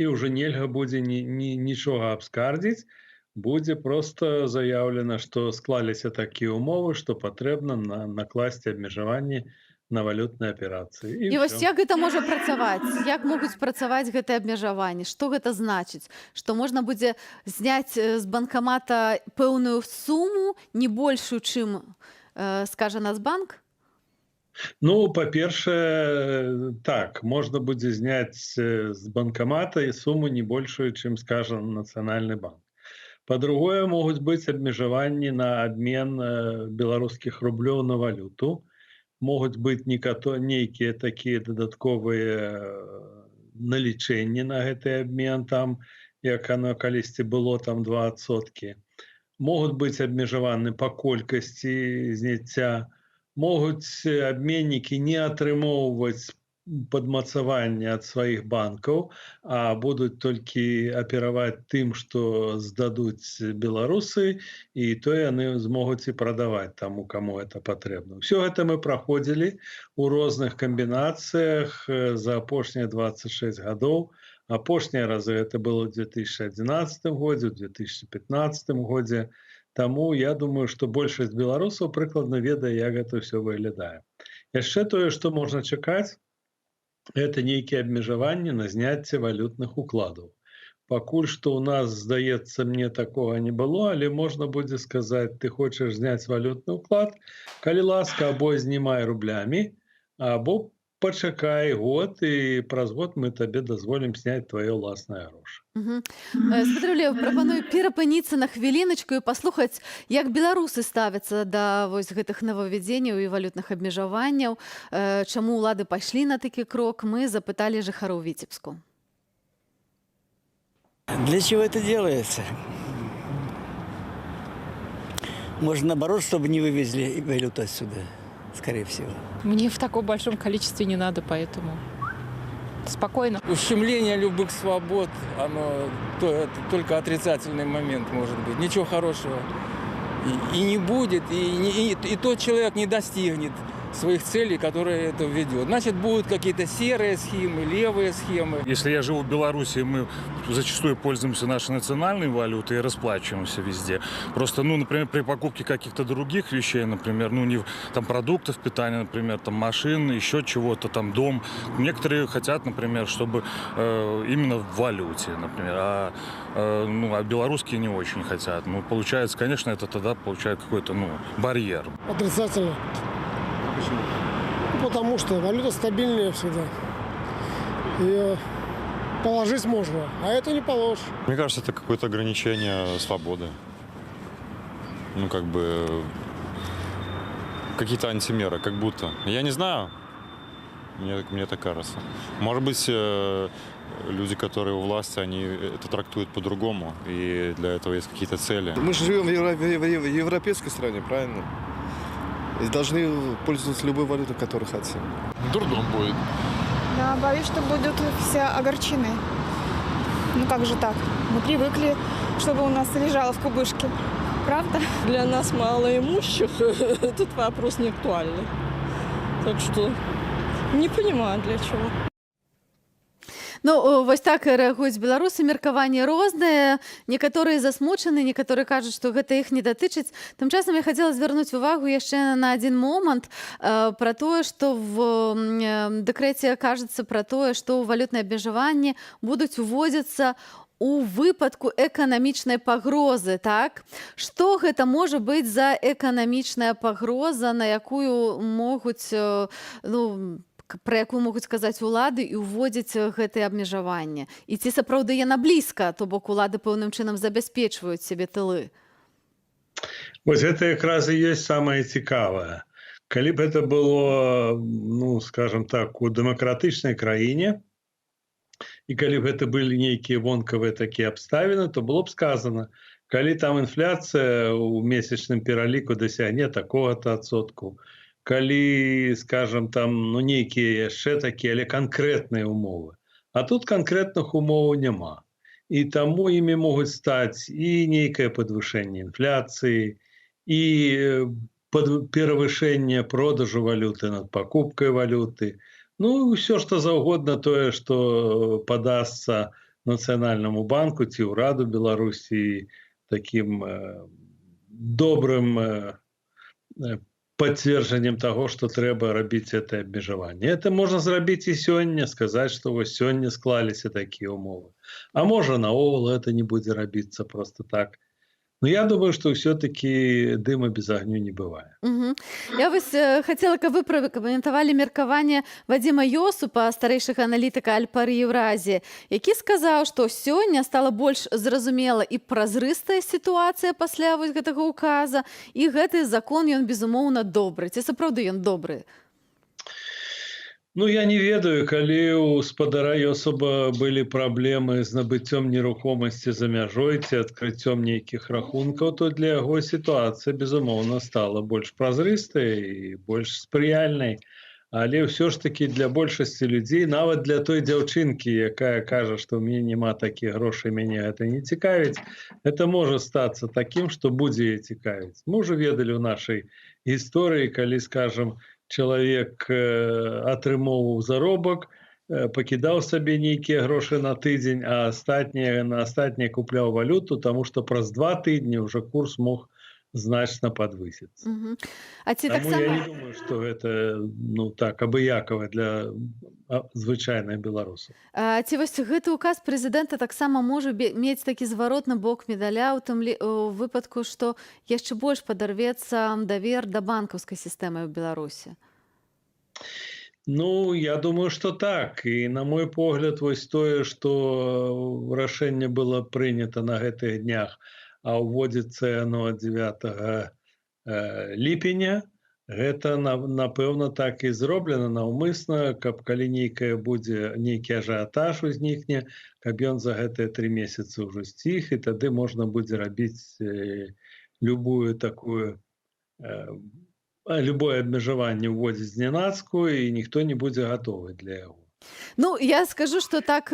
і ўжо нельга будзе нічога абскардзіць, будзе проста заяўлена, што склаліся такія ўмовы, што патрэбна накласці абмежаванні на валютныя аперацыі. І вось як гэта можа працаваць? Як могуць працаваць гэтыя абмежаванні? Што гэта значыць? Што можна будзе зняць з банкамата пэўную суму, не большую, чым скажа Нацбанк? Ну, па-першае, так, можна будзе зняць з банкамата і суму не большую, чым скажа Нацыянальны банк. Па-другое, могуць быць абмежаванні на абмен беларускіх рублёў на валюту. Могуць быць нейкія такія дадатковыя налічэнні на гэты абмен, там, як оно калісьці было, там 2%. Могуць быць абмежаваны па колькасці зняцця. Могуць абменнікі не атрымоўваць падмацаванне ад сваіх банкаў, а будуць толькі апераваць тым, што здадуць беларусы, і то яны змогуць і прадаваць таму, каму гэта патрэбна. Усё гэта мы праходзілі ў розных камбінацыях за апошнія 26 гадоў. Апошнія разы гэта было ў 2011 годзе, ў 2015 годзе. Таму я думаю, што большасць беларусаў прыкладна ведае, як гэта ўсё выглядае. Яшчэ тое, што можна чакаць, это нейкія абмежаванні на зняцце валютных укладаў. Пакуль што ў нас, здаецца, мне такога не было, але можна будзе сказаць, ты хочаш зняць валютны ўклад, калі ласка, або знімай рублямі, або пачакай год, і праз год мы табе дазволім зняць твае ўласныя грошы. Спадрулеў, прапаную перапыніцца на хвіліначку і паслухаць, як беларусы ставяцца да вось гэтых новаввядзенняў і валютных абмежаванняў, чаму ўлады пайшлі на такі крок, мы запыталі жыхароў Віцебску. Для чего это делается? Может, наоборот, чтобы не вывезли валюту отсюда, скорее всего. Мне в таком большом количестве не надо, поэтому спокойно. Ущемление любых свобод, оно это только отрицательный момент может быть. Ничего хорошего и не будет, и тот человек не достигнет своих целей, которые это ведет. Значит, будут какие-то серые схемы, левые схемы. Если я живу в Беларуси, мы зачастую пользуемся нашей национальной валютой и расплачиваемся везде. Просто, например, при покупке каких-то других вещей, например, там продуктов питания, например, там машин, еще чего-то, там дом. Некоторые хотят, например, чтобы именно в валюте, например, а белорусские не очень хотят. Получается, конечно, это тогда получает какой-то, барьер. Отрицательно. Почему? Потому что валюта стабильнее всегда. Ее положить можно, а это не положишь. Мне кажется, это какое-то ограничение свободы. Какие-то антимеры, как будто. Я не знаю. Мне так кажется. Может быть, люди, которые у власти, они это трактуют по-другому. И для этого есть какие-то цели. Мы же живем в европейской стране, правильно? И должны пользоваться любой валютой, которую хотим. Дурдом будет. Да, боюсь, что будут все огорчены. Как же так? Мы привыкли, чтобы у нас лежало в кубышке. Правда? Для нас малоимущих этот вопрос не актуальный. Так что не понимаю, для чего. Вось так рэагуюць беларусы, меркаванні розныя, некаторыя засмучаны, некаторыя кажуць, што гэта іх не датычыць. Тым часам я хацела звярнуць увагу яшчэ на адзін момант пра тое, што в дэкрэце кажацца пра тое, што валютныя абмежаванні будуць уводзіцца у выпадку эканамічнай пагрозы, так? Што гэта можа быць за эканамічная пагроза, на якую могуць, пра якую могуць сказаць улады і ўводзіць гэтыя абмежаванні? І ці сапраўды яна блізка, то бок улады пэўным чынам забяспечваюць сябе тылы? Вось гэта якраз і ёсць самае цікавае. Калі б гэта было, скажем так, у дэмакратычнай краіне, і калі б гэта былі нейкія вонкавыя такія абставіны, то было б сказана, калі там інфляцыя ў месячным пераліку дасягне такога-то адсотку, калі, скажем, там нейкія яшчэ такія, але канкрэтныя умовы. А тут канкрэтных умоваў няма. І таму імі могуць стаць і нейкае падвышэнне інфляцыі, і перавышэнне продажу валюты над пакупкай валюты. Усё, што заўгодна тое, што падасца Нацыянальнаму банку ці ўраду Беларусі такім добрым пацверджаннем таго, што трэба рабіць гэтае абмежаванне. Это можна зрабіць і сёння, сказаць, што вось сёння склаліся такія ўмовы. А можа, наогул гэта не будзе рабіцца проста так. Я думаю, што ўсё-такі дыма без агню не бывае. Я вось хацела, каб вы пракаментавалі меркаванне Вадзіма Ёсупа, старэйшага аналітыка Альпары Еўразіі, які сказаў, што сёння стала больш зразумела і празрыстая сітуацыя пасля вось гэтага указа, і гэты закон, ён, безумоўна, добры. Ці сапраўды ён добры? Я не ведаю, калі у спадара Ёсупа былі праблемы з набыццём нерухомасці за мяжой ці адкрыццём нейкіх рахункаў, то для яго сітуацыя, безумоўна, стала больш празрыстай і больш спрыяльнай. Але ўсё ж такі для большасці людзей, нават для той дзяўчынкі, якая кажа, што ў мяне няма такіх грошай, мяне гэта не цікавіць, гэта можа стацца такім, што будзе яе цікавіць. Мы ўжо ведалі ў нашай гісторыі, калі, скажам, чалавек атрымоўваў заробак, пакідаў сабе нейкія грошы на тыдзень, а на астатнія купляў валюту, таму што праз 2 тыдні ўжо курс мог значно подвысится. А ці Тому я не таксама думаю, что это ну так абыякова для звычайных беларусаў. ці вось гэты указ прэзідэнта таксама можа мець такі зваротны бок медаля у выпадку, што яшчэ больш падарвецца давер да банкаўскай сістэмы ў Беларусі. Ну, я думаю, что так. И на мой погляд, вось тое, что рашэнне было прынята на гэтых днях, а ўводзіцца яно 9 ліпеня, гэта, напэўна, так і зроблена наўмысна, каб калі нейкі ажыятаж узнікне, каб ён за гэтыя 3 месяцы ўжо сціх, і тады можна будзе рабіць любое абмежаванне ўводзіць знянацку, і ніхто не будзе гатовы для яго. Ну, я скажу, што так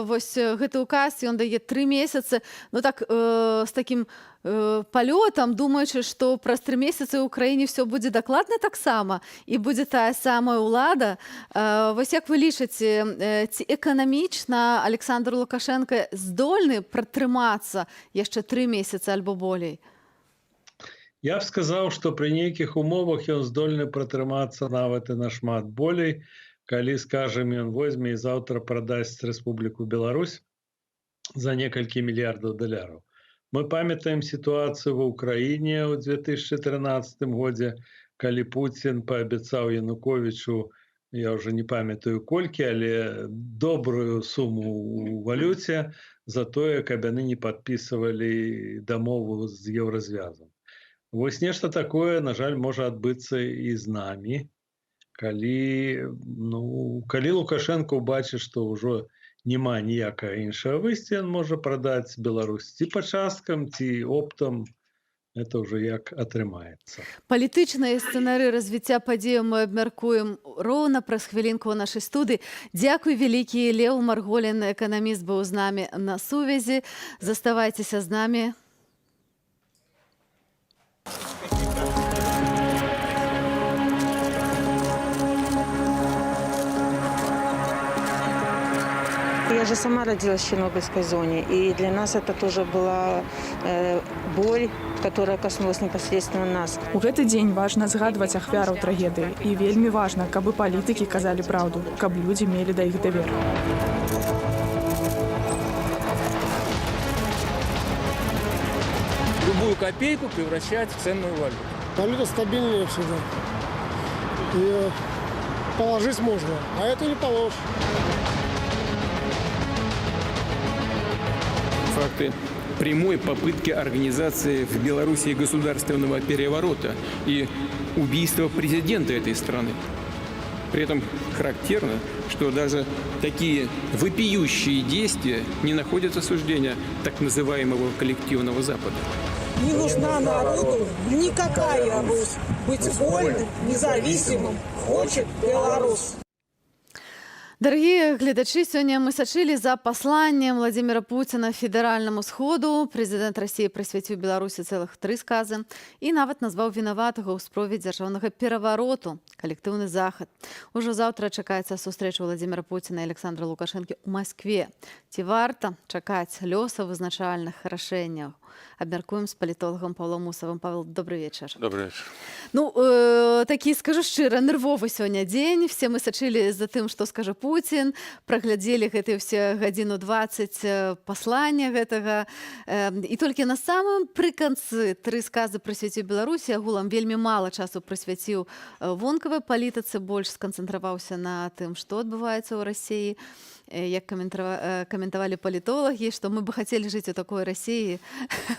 вось гэты указ, ён дае 3 месяцы, ну так з такім палётам, думаючы, што праз 3 месяцы ў краіне ўсё будзе дакладна таксама, і будзе тая самая ўлада. Вось як вы лічыце, ці эканамічна Александр Лукашенко здольны пратрымацца яшчэ 3 месяцы альбо болей? Я б сказаў, што пры нейкіх умовах ён здольны пратрымацца нават і нашмат болей, калі, скажем, ён возьме і заўтра прадасць Рэспубліку Беларусь за некалькі мільярдаў даляраў. Мы памятаем сітуацыю ва ўкраіне ў 2013 годзе, калі Пуцін паабяцаў Януковічу, я ўжо не памятаю колькі, але добрую суму ў валюце за тое, каб яны не падпісвалі дамову з Еўразвязам. Вось нешта такое, на жаль, можа адбыцца і з намі. Калі Лукашенко ўбачыць, што ўжо няма ніякага іншага выйсця, ён можа прадаць Беларусь ці па часткам, ці оптам, это ўжо як атрымаецца. Палітычныя сцэнары развіцця падзеяў мы абмяркуем роўна праз хвілінку ў нашай студыі. Дзякуй вялікі, Леў Марголін, эканаміст, быў з намі на сувязі. Заставайцеся з намі. Я же сама родилась в Чернобыльской зоне, и для нас это тоже была боль, которая коснулась непосредственно нас. У гэты дзень важна згадваць ахвяраў трагедыі, і вельмі важна, каб і палітыкі казалі праўду, каб людзі мелі да іх давер. Любую копейку превращать в ценную валюту. Валюта стабильнее всегда. Ее положить можно, а это не положишь. Факты прямой попытки организации в Беларуси государственного переворота и убийства президента этой страны. При этом характерно, что даже такие вопиющие действия не находят осуждения так называемого коллективного Запада. Не нужна народу никакая Русь. Быть вольным, независимым хочет Беларусь. Дарагія гледачы, сёння мы сачылі за пасланнем Владзіміра Пуціна федэральнаму сходу. Прэзідэнт Расіі прысвяціў Беларусі цэлых 3 сказы і нават назваў вінаватага ў справе дзяржаўнага перавароту калектыўны захад. Ужо заўтра чакаецца сустрэча Владзіміра Пуціна і Александра Лукашэнкі ў Маскве. Ці варта чакаць лёсавызначальных рашэнняў? Абмяркуем з палітолагам Павлом Мусавым. Павел, добрый вечар. Добрый вечар. Ну, такі, скажу шчыра, нервовы сёння дзень. Все мы сачылі за тым, што скажа Пуцін, праглядзелі гэтыя ўсе гадзіну 20 паслання гэтага. І толькі на самым прыканцы 3 сказы прысвяціў Беларусі, агулам вельмі мала часу прысвяціў вонкавай палітыцы, больш сканцэнтраваўся на тым, што адбываецца ў Расіі. Як каментавалі палітолагі, што мы бы хацелі жыць у такой Расіі,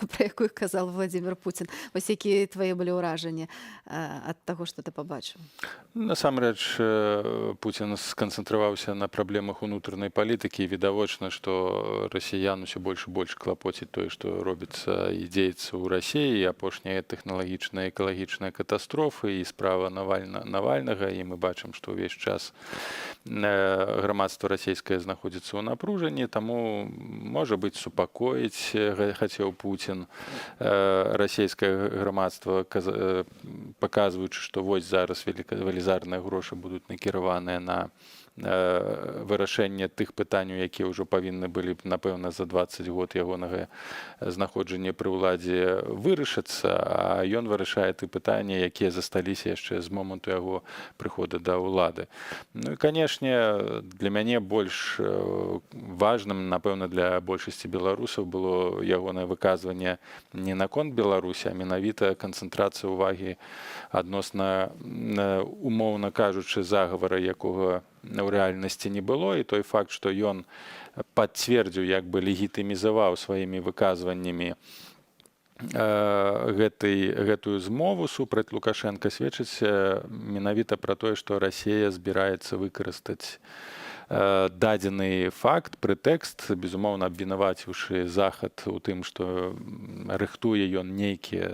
пра якую казаў Владзімір Пуцін. Вось якія твае былі ўражанні ад таго, што ты пабачыў? Насамрэч, Пуцін сканцэнтраваўся на праблемах унутранай палітыкі, і відавочна, што расіян усё больш і больш клапоціць тое, што робіцца і дзеецца ў Расіі, апошняя тэхналагічная экалагічная катастрофы і справа Навальнага, і мы бачым, што ўвесь час грамадства расійскае знаходзіцца ў напружанні, таму, можа быць, супакоіць хацеў Пуцін расійскае грамадства, паказваючы, што вось зараз велізарныя грошы будуць накіраваныя на вырашэнне тых пытанняў, якія ўжо павінны былі б, напэўна, за 20 год ягонага знаходжання пры ўладзе вырашыцца, а ён вырашае ты пытанні, якія засталіся яшчэ з моманту яго прыхода да ўлады. Ну і, канешне, для мяне больш важным, напэўна, для большасці беларусаў было ягонае выказванне не наконт Беларусі, а менавіта канцэнтрацыя ўвагі адносна, умоўна кажучы, загавара, якога ў рэальнасці не было, і той факт, што ён пацвердзіў, як бы легітымізаваў сваімі выказваннямі гэтую змову супраць Лукашенка, сведчыць менавіта пра тое, што Расія збіраецца выкарыстаць дадзены факт, прэтэкст, безумоўна абвінаваціўшы Захад у тым, што рыхтуе ён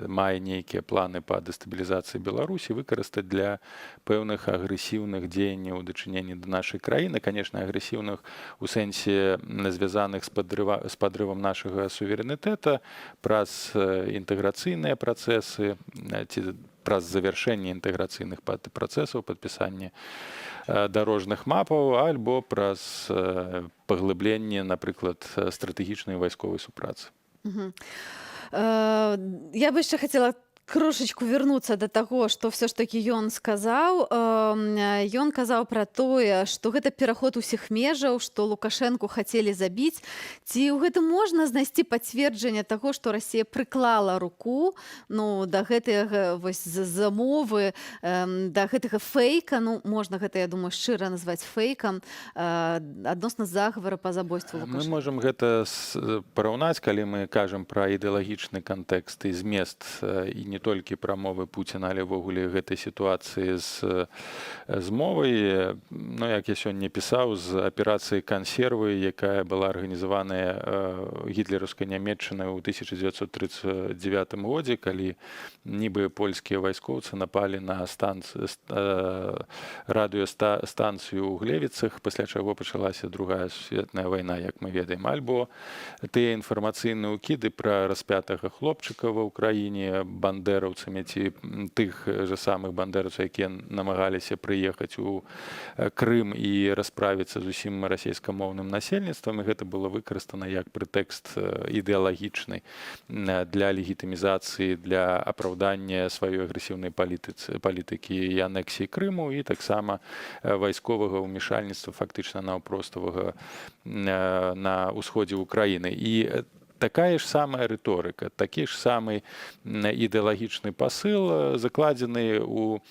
мае нейкія планы па дэстабілізацыі Беларусі, выкарыстаць для пэўных агрэсіўных дзеянняў у дачыненні да нашай краіны, канешне, агрэсіўных у сэнсе звязаных з падрывам нашага суверэнітэта праз інтэграцыйныя працэсы ці праз завяршэнне інтэграцыйных працэсаў, падпісанне дарожных мапаў, альбо праз паглыбленне, напрыклад, стратэгічнай вайсковай супрацы. Я бы яшчэ хацела крошечку вернуцца да таго, што ўсё ж такі ён сказаў. Ён казаў пра тое, што гэта пераход усіх межаў, што Лукашэнку хацелі забіць. Ці ў гэтым можна знайсці пацверджанне таго, што Расія прыклала руку да гэтага замовы, да гэтага фейка, можна гэта, я думаю, шчыра назваць фейкам, адносна загавара па забойству Лукашэнка? Мы можам гэта параўнаць, калі мы кажам пра ідэалагічны кантэкст і змест, і не толькі пра мовы Пуціна, але ўвогуле гэтай сітуацыі з мовай. Як я сёння пісаў, з аперацыі «Кансервы», якая была арганізаваная гітлераўскай Нямецчынай ў 1939 годзе, калі нібы польскія вайскоўцы напалі на радыёстанцыю ў Глевіцах, пасля чаго пачалася Другая сусветная вайна, як мы ведаем. Альбо тыя інфармацыйныя ўкіды пра распятага хлопчыка ва ўкраіне бандераўцамі ці тых же самых бандераўцаў, якія намагаліся прыехаць у Крым і расправіцца з усім расійскамоўным насельніцтвам, і гэта было выкарыстана як прэтэкст ідэалагічны для легітымізацыі, для апраўдання сваёй агрэсіўнай палітыкі і анексіі Крыму, і таксама вайсковага ўмешальніцтва фактычна наўпроставага на ўсходзе ўкраіны. І такая ж самая рыторыка, такі ж самы ідэалагічны пасыл закладзены ў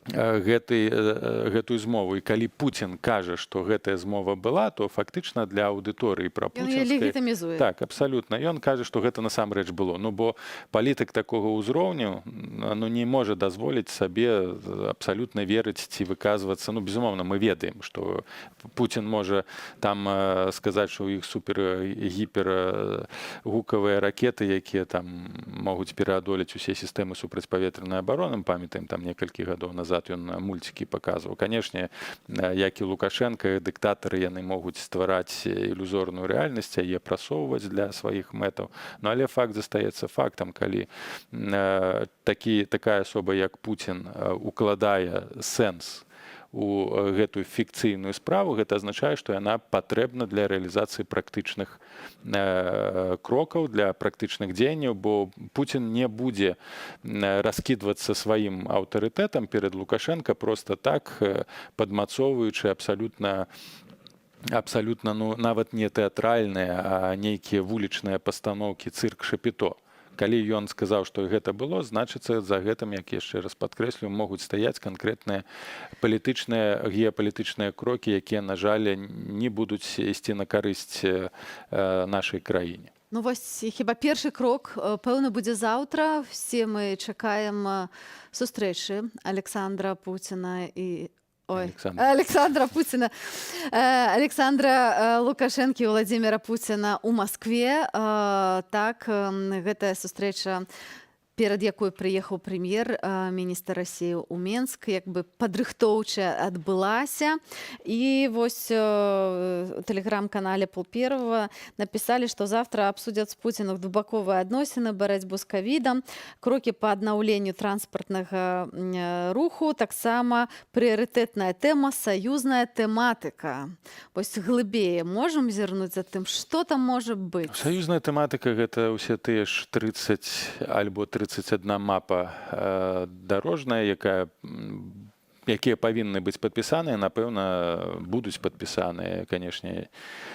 гэтую змову. І калі Пуцін кажа, што гэтая змова была, то фактычна для аўдыторыі пра пуцінскай... Ён легітымізуе. Так, абсалютна. Ён кажа, што гэта насамрэч было. Бо палітык такога ўзроўню не можа дазволіць сабе абсалютна верыць ці выказвацца. Безумоўна, мы ведаем, што Пуцін можа там сказаць, што ў іх супер-гіпер-гукавыя ракеты, якія там могуць пераадолець усе сістэмы супрацьпаветранай абароны. Памятаем, там некалькі гадоў назад ён мульцікі паказваў. Канешне, як і Лукашенка, дыктатары, яны могуць ствараць ілюзорную рэальнасць, яе прасоўваць для сваіх мэтаў. Але факт застаецца фактам, калі такая асоба, як Пуцін, укладае сэнс у гэтую фікцыйную справу, гэта азначае, што яна патрэбна для рэалізацыі практычных крокаў, для практычных дзеянняў, бо Пуцін не будзе раскідвацца сваім аўтарытэтам перад Лукашенка проста так, падмацоўваючы абсалютна нават не тэатральныя, а нейкія вулічныя пастаноўкі цырк-шапіто. Калі ён сказаў, што гэта было, значыцца, за гэтым, як яшчэ раз падкрэслю, могуць стаяць канкрэтныя геапалітычныя крокі, якія, на жаль, не будуць ісці на карысць нашай краіне. Хіба першы крок, пэўна, будзе заўтра. Все мы чакаем сустрэчы Александра Пуціна і Александра Пуціна, Александра Лукашэнкі і Владзіміра Пуціна ў Маскве. Так, гэтая сустрэча перад якой прыехаў прэм'ер-міністр Расіі ў Менск, як бы падрыхтоўчая адбылася. І вось у тэлеграм-канале Пол-Первого написали, что завтра обсудят с Путиным глубоковые относины, борьбу с ковидом, кроки по обновлению транспортного руху, таксама прыярытэтная тэма саюзная тэматыка. Вось глыбей можем зірнуць за тым, что там может быть? Саюзная тэматыка гэта ўсе тыя ж 30 альбо 31 мапа дарожная, якія павінны быць падпісаныя, напэўна, будуць падпісаныя, канешне.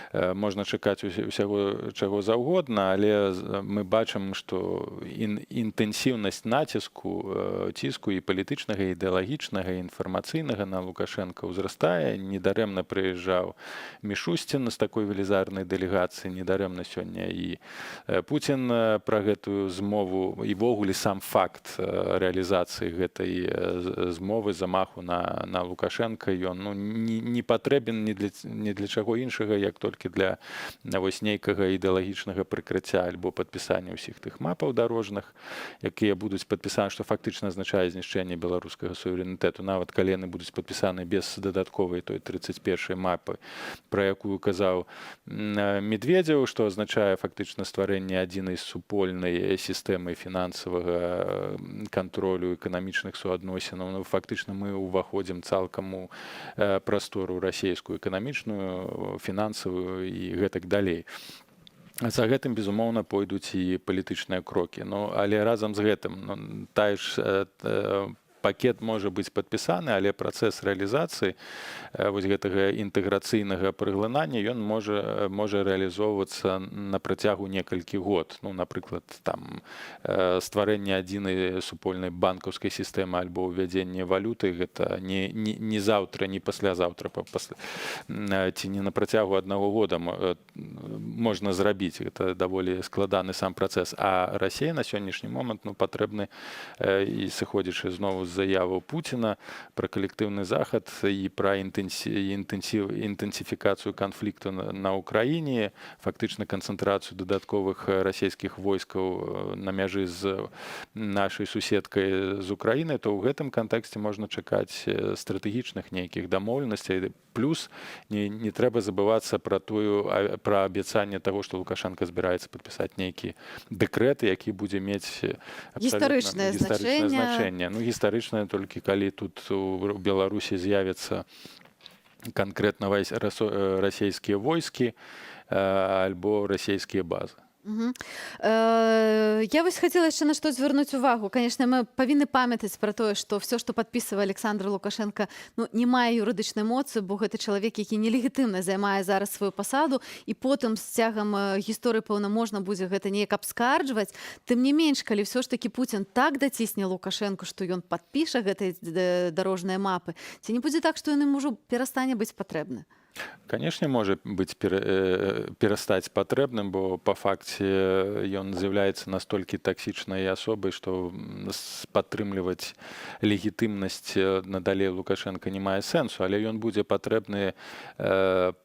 Можна чакаць усяго чаго заўгодна, але мы бачым, што інтэнсіўнасць ціску і палітычнага, ідэалагічнага, інфармацыйнага на Лукашенка ўзрастае. Недарэмна прыязджаў Мішустін з такой велізарнай дэлегацыі, недарэмна сёння і Пуцін пра гэтую змову і ввогуле сам факт рэалізацыі гэтай змовы, замаху на Лукашенка, ён не патрэбен ні для чаго іншага, як толькі для вось нейкага ідэалагічнага прыкрыцця альбо падпісання ўсіх тых мапаў дарожных, якія будуць падпісаны, што фактычна азначае знішчэнне беларускага суверэнітэту, нават калі яны будуць падпісаны без дадатковай той 31 мапы, пра якую казаў Медведзеў, што азначае фактычна стварэнне адзінай супольнай сістэмы фінансавага кантролю эканамічных суадносінаў. Фактычна мы ўваходзім цалкам у прастору расійскую эканамічную, фінансавую і гэтак далей. За гэтым, безумоўна, пойдуць і палітычныя крокі. Але разам з гэтым тая ж пакет можа быць падпісаны, але працэс рэалізацыі вось гэтага інтэграцыйнага прыглынання ён можа рэалізоўвацца на працягу некалькі год. Напрыклад, там стварэнне адзінай супольнай банкаўскай сістэмы альбо ўвядзенне валюты, гэта не заўтра, не паслязаўтра, ці не на працягу аднаго года можна зрабіць. Гэта даволі складаны сам працэс. А Расія на сённяшні момант патрэбны, і сыходзячы зноў з заяву Пуціна пра калектыўны захад і пра інтэнсіфікацыю канфлікту на Ўкраіне, фактычна канцэнтрацыю дадатковых расійскіх войскаў на мяжы з нашай суседкай з Украінай, то ў гэтым кантэксце можна чакаць стратэгічных нейкіх дамоўленасцей. Плюс не трэба забывацца пра абяцанне таго, што Лукашенко збіраецца падпісаць нейкі дэкрэт, які будзе мець гістарычнае значэнне. Гістарычнае толькі калі тут у Беларусі з'явяцца канкрэтна расійскія войскі альбо расійскія базы. Я вось хотела яшчэ на што звярнуць увагу. Конечно, мы павінны памятаць пра тое, што все, што падпісвае Александр Лукашенко, не мае юрыдычнай моцы, бо гэта чалавек, які нелегітымна займае зараз сваю пасаду, і потым з цягам гісторыі, пэўна, можна будзе гэта неяк абскарджваць. Тым не менш, калі все ж такі Пуцін так дацісне Лукашенко, што ён падпіша гэтыя дарожныя мапы, ці не будзе так, што ён ім ужо перастане быць патрэбны? Канешне, можа быць перастаць патрэбным, бо па факце ён з'яўляецца настолькі таксічнай асобай, што падтрымліваць легітымнасць надалей Лукашенка не мае сэнсу, але ён будзе патрэбны,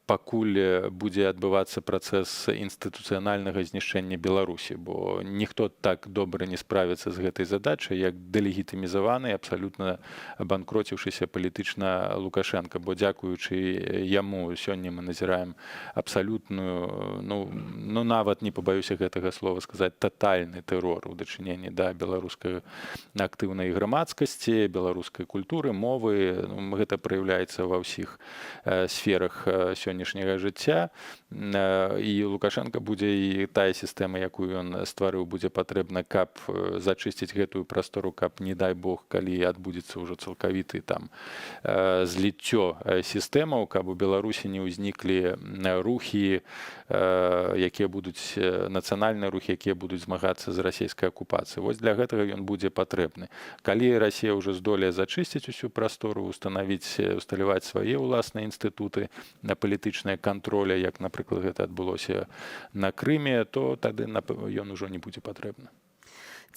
пакуль будзе адбывацца працэс інстытуцыянальнага знішчэння Беларусі, бо ніхто так добра не справіцца з гэтай задачай, як дэлегітымізаваны, абсалютна абанкроціўшыся палітычна Лукашенка, бо дзякуючы яму сёння мы назіраем абсалютную, нават не пабаюся гэтага слова сказаць, татальны тэрор у дачыненні да беларускай актыўнай грамадскасці, беларускай культуры, мовы. Гэта праяўляецца ва ўсіх сферах сённяшняга жыцця. І Лукашенко будзе, і тая сістэма, якую ён стварыў, будзе патрэбна, каб зачысціць гэтую прастору, каб, не дай Бог, калі адбудзецца ўжо цалкавіты зліццё сістэмаў, каб у Беларусі не ўзніклі рухі, якія будуць нацыянальныя рухі, якія будуць змагацца з расійскай акупацыяй. Вось для гэтага ён будзе патрэбны. Калі Расія ўжо здолее зачысціць усю прастору, усталяваць свае ўласныя інстытуты на палітычныя кантроля, як, напрыклад, гэта адбылося на Крыме, то тады ён ужо не будзе патрэбны.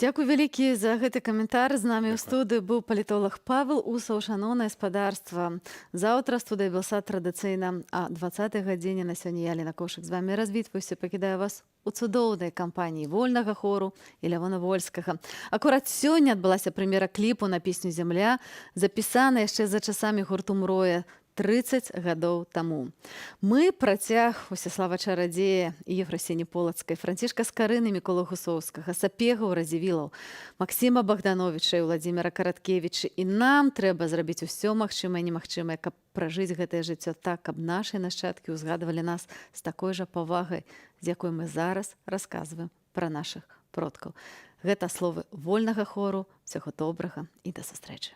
Дзякуй вялікі за гэты каментар. З намі ў студыі быў палітолог Павел Усаў. Шаноўнае спадарства. Заўтра студыя Белсат традыцыйна а 20-й гадзіне. На сёння я, Лена Кошык, з вамі развітваюся, пакідаю вас у цудоўнай кампаніі вольнага хору і Лявона Вольскага. Акурат сёння адбылася прэм'ера кліпу на песню «Зямля», запісана яшчэ за часамі гурту «Мроя» 30 гадоў таму. Мы працяг Усяслава Чарадзея і Ефрасіні Полацкай, Францішка Скарыны, Мікола Гусоўскага, Сапегаў, Радзівілаў, Максіма Богдановича і Владзіміра Караткевіча. І нам трэба зрабіць усё магчымае і немагчымае, каб пражыць гэтае жыццё так, каб нашы нашчадкі ўзгадвалі нас з такой жа павагай, з якой мы зараз расказваем пра нашых продкаў. Гэта словы вольнага хору. Усяго добрага і да сустрэчы.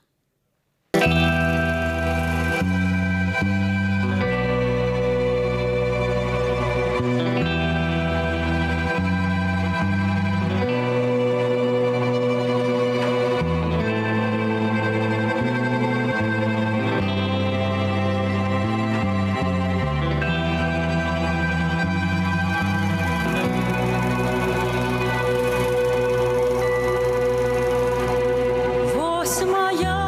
Вось моя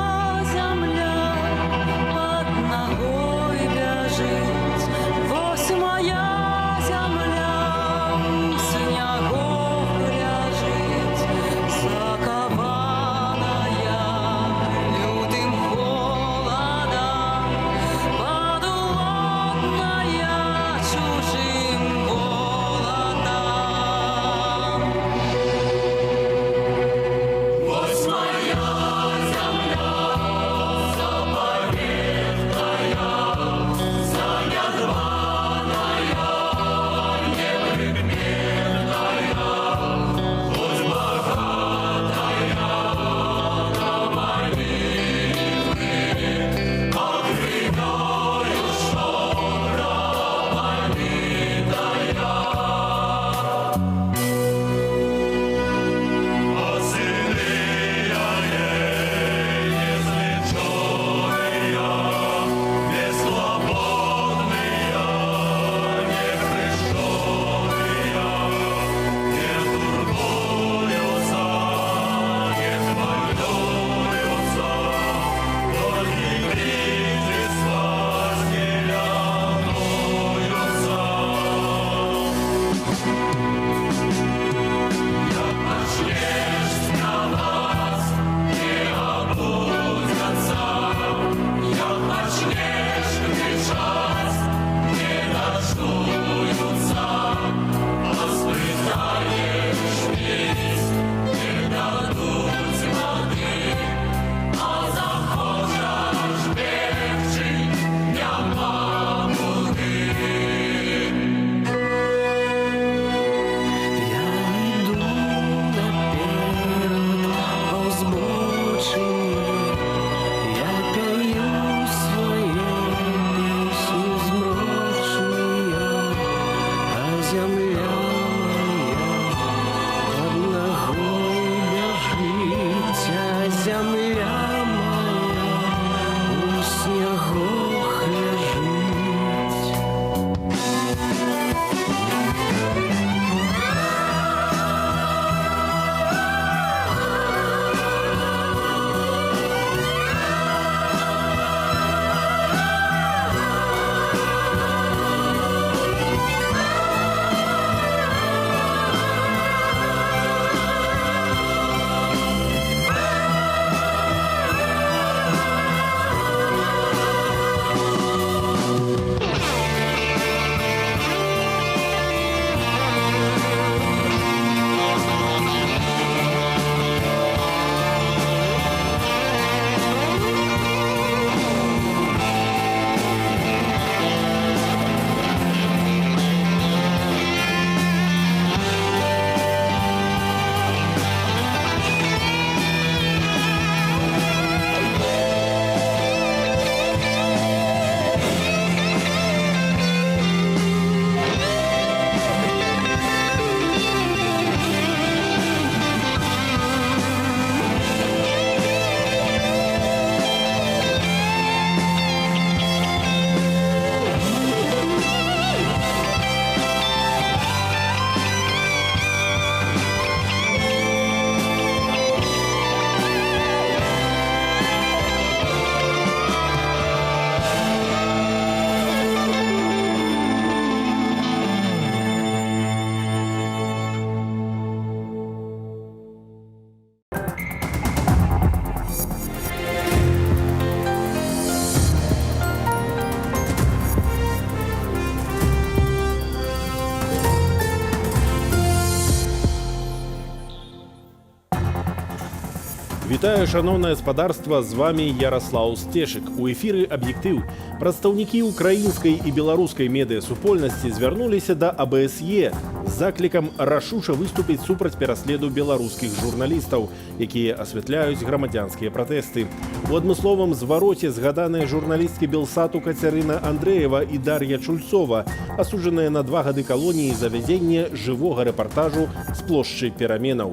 Вітаю, шановнае спадарства, з вами Ярослаў Сцешык. У эфіры «Аб'ектыў». Прадстаўнікі украінскай і беларускай медыасупольнасці звярнуліся да АБСЕ з заклікам рашуча выступіць супраць пераследу беларускіх журналістаў, якія асвятляюць грамадзянскія пратэсты. У адмысловым звароце згаданыя журналісткі Белсату Кацярына Андрэева і Дар'я Чульцова, асуджаныя на 2 гады калоніі за вядзенне жывога рэпартажу з плошчы пераменаў.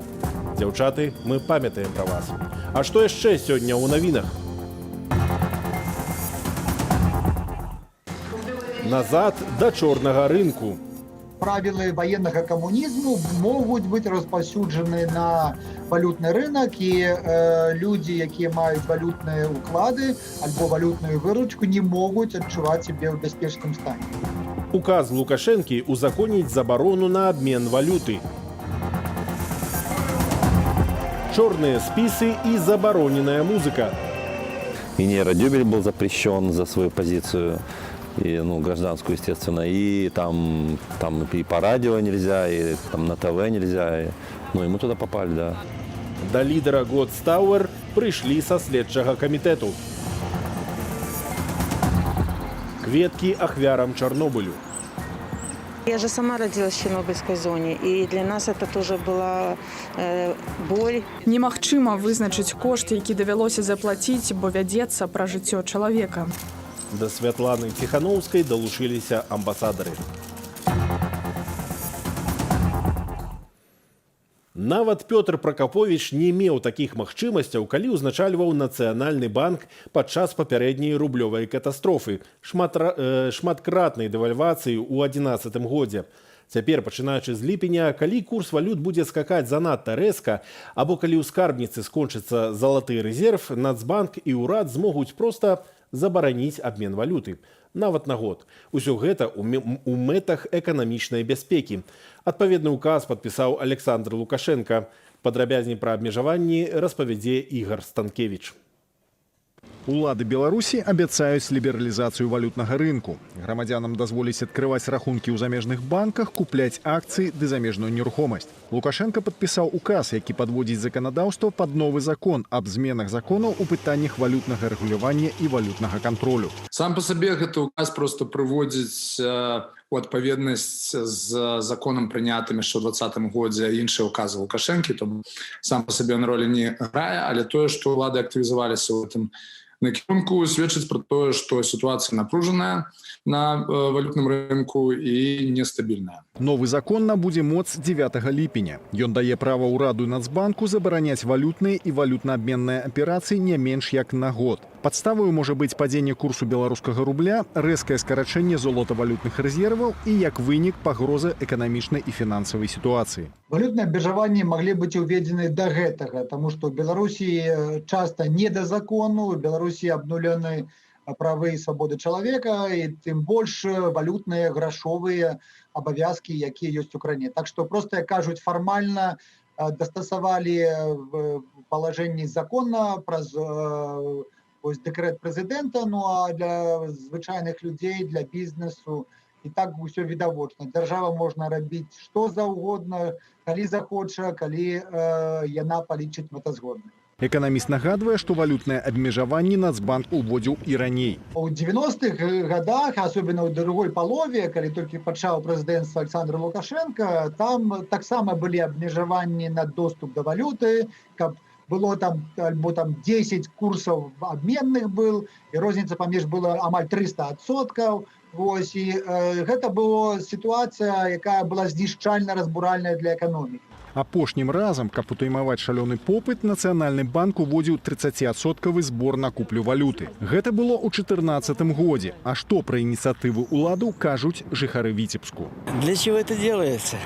Дзяўчаты, мы памятаем пра вас. А што яшчэ сёння ў навінах? Назад да чорнага рынку. Правілы военного коммунизма могут быть распаўсюджаны на валютный рынок, и люди, якія маюць валютные уклады альбо валютную выручку, не могут адчуваць себе ў бяспечным стане. Указ Лукашэнкі узаконіць забарону на обмен валюты. Черные списы и забороненная музыка. И нейродюбель был запрещен за свою позицию, и, гражданскую, естественно, и там и по радио нельзя, и там на ТВ нельзя, и мы туда попали, да. До лидера Godstower пришли со следчага комитету. Кветки ахвярам Чернобылю. Я же сама родилась в Чернобыльской зоне, и для нас это тоже была боль. Немагчыма вызначыць кошт, які давялося заплаціць, бо вядзецца пра жыццё чалавека. Да Святланы Ціхановскай далучыліся амбасадары. Нават Пётр Пракаповіч не меў такіх магчымасцяў, калі ўзначальваў Нацыянальны банк падчас папярэдняй рублёвай катастрофы, шматкратнай дэвальвацыі ў 2011 годзе. Цяпер, пачынаючы з ліпеня, калі курс валют будзе скакаць занадта рэзка, або калі ў скарбніцы скончыцца залаты рэзерв, Нацбанк і ўрад змогуць проста забараніць абмен валюты. Нават на год. Усё гэта ў мэтах эканамічнай бяспекі. Адпаведны ўказ падпісаў Александр Лукашенко. Падрабязней пра абмежаванні распавядзе Ігор Станкевіч. Улады Беларусі абяцаюць лібералізацыю валютнага рынку. Грамадзянам дазволіць адкрываць рахункі ў замежных банках, купляць акцыі ды замежную нерухомасць. Лукашенко падпісаў указ, які падводзіць заканадаўства пад новы закон аб зменах законаў у пытаннях валютнага рэгулявання і валютнага кантролю. Сам по сабе гэты указ просто прыводзіць у адпаведнасць з законам прынятым яшчэ ў 2020 годзе іншыя указы Лукашэнкі, то сам по сабе на ролі не грае, але тое, што ўлады актывізаваліся ў гэтым накірунку, сведчыць пра тое, што сітуацыя напружаная на валютным рынку і нестабільная. Новы закон набудзе моц 9 ліпеня. Ён дае права ўраду і Нацбанку забараняць валютныя і валютна-абменныя аперацыі не менш як на год. Падставаю можа быць падзенне курсу беларускага рубля, рэзкае скарачэнне золотавалютных рэзерваў і як вынік пагрозы эканамічнай і фінансавай сітуацыі. Валютныя абмежаванні маглі быць уведзены да гэтага, таму што ў Беларусі часта не да закону, у Беларусі абнулены правы і свабоды чалавека, і тым больш валютныя грашовыя абавязкі, якія ёсць у краіне. Так што проста, як кажуць, фармальна дастасавалі палажэнні закона праз дэкрэт прэзідэнта, ну а для звычайных людзей, для бізнесу і так усё відавочна. Дзяржава можна рабіць што заўгодна, калі захоча, калі яна палічыць мэтазгоднай. Эканаміст нагадвае, што валютнае абмежаванне Нацбанк уводзіў і раней. У 90-х годах, асобна ў другой палове, калі толькі пачаў прэзідэнцтва Александра Лукашенко, там таксама былі абмежаванні на доступ да валюты, каб было там альбо 10 курсаў абменных был, і розніца паміж была амаль 300%. Вось, і гэта была сітуацыя, якая была знішчальна разбуральная для эканомікі. Апошнім разам, каб утаймаваць шалёны попыт, Нацыянальны банк уводзіў 30% збор на куплю валюты. Гэта было ў 2014 годзе. А што пра ініцыятыву ўладу кажуць жыхары Віцебску? Для чего это делается?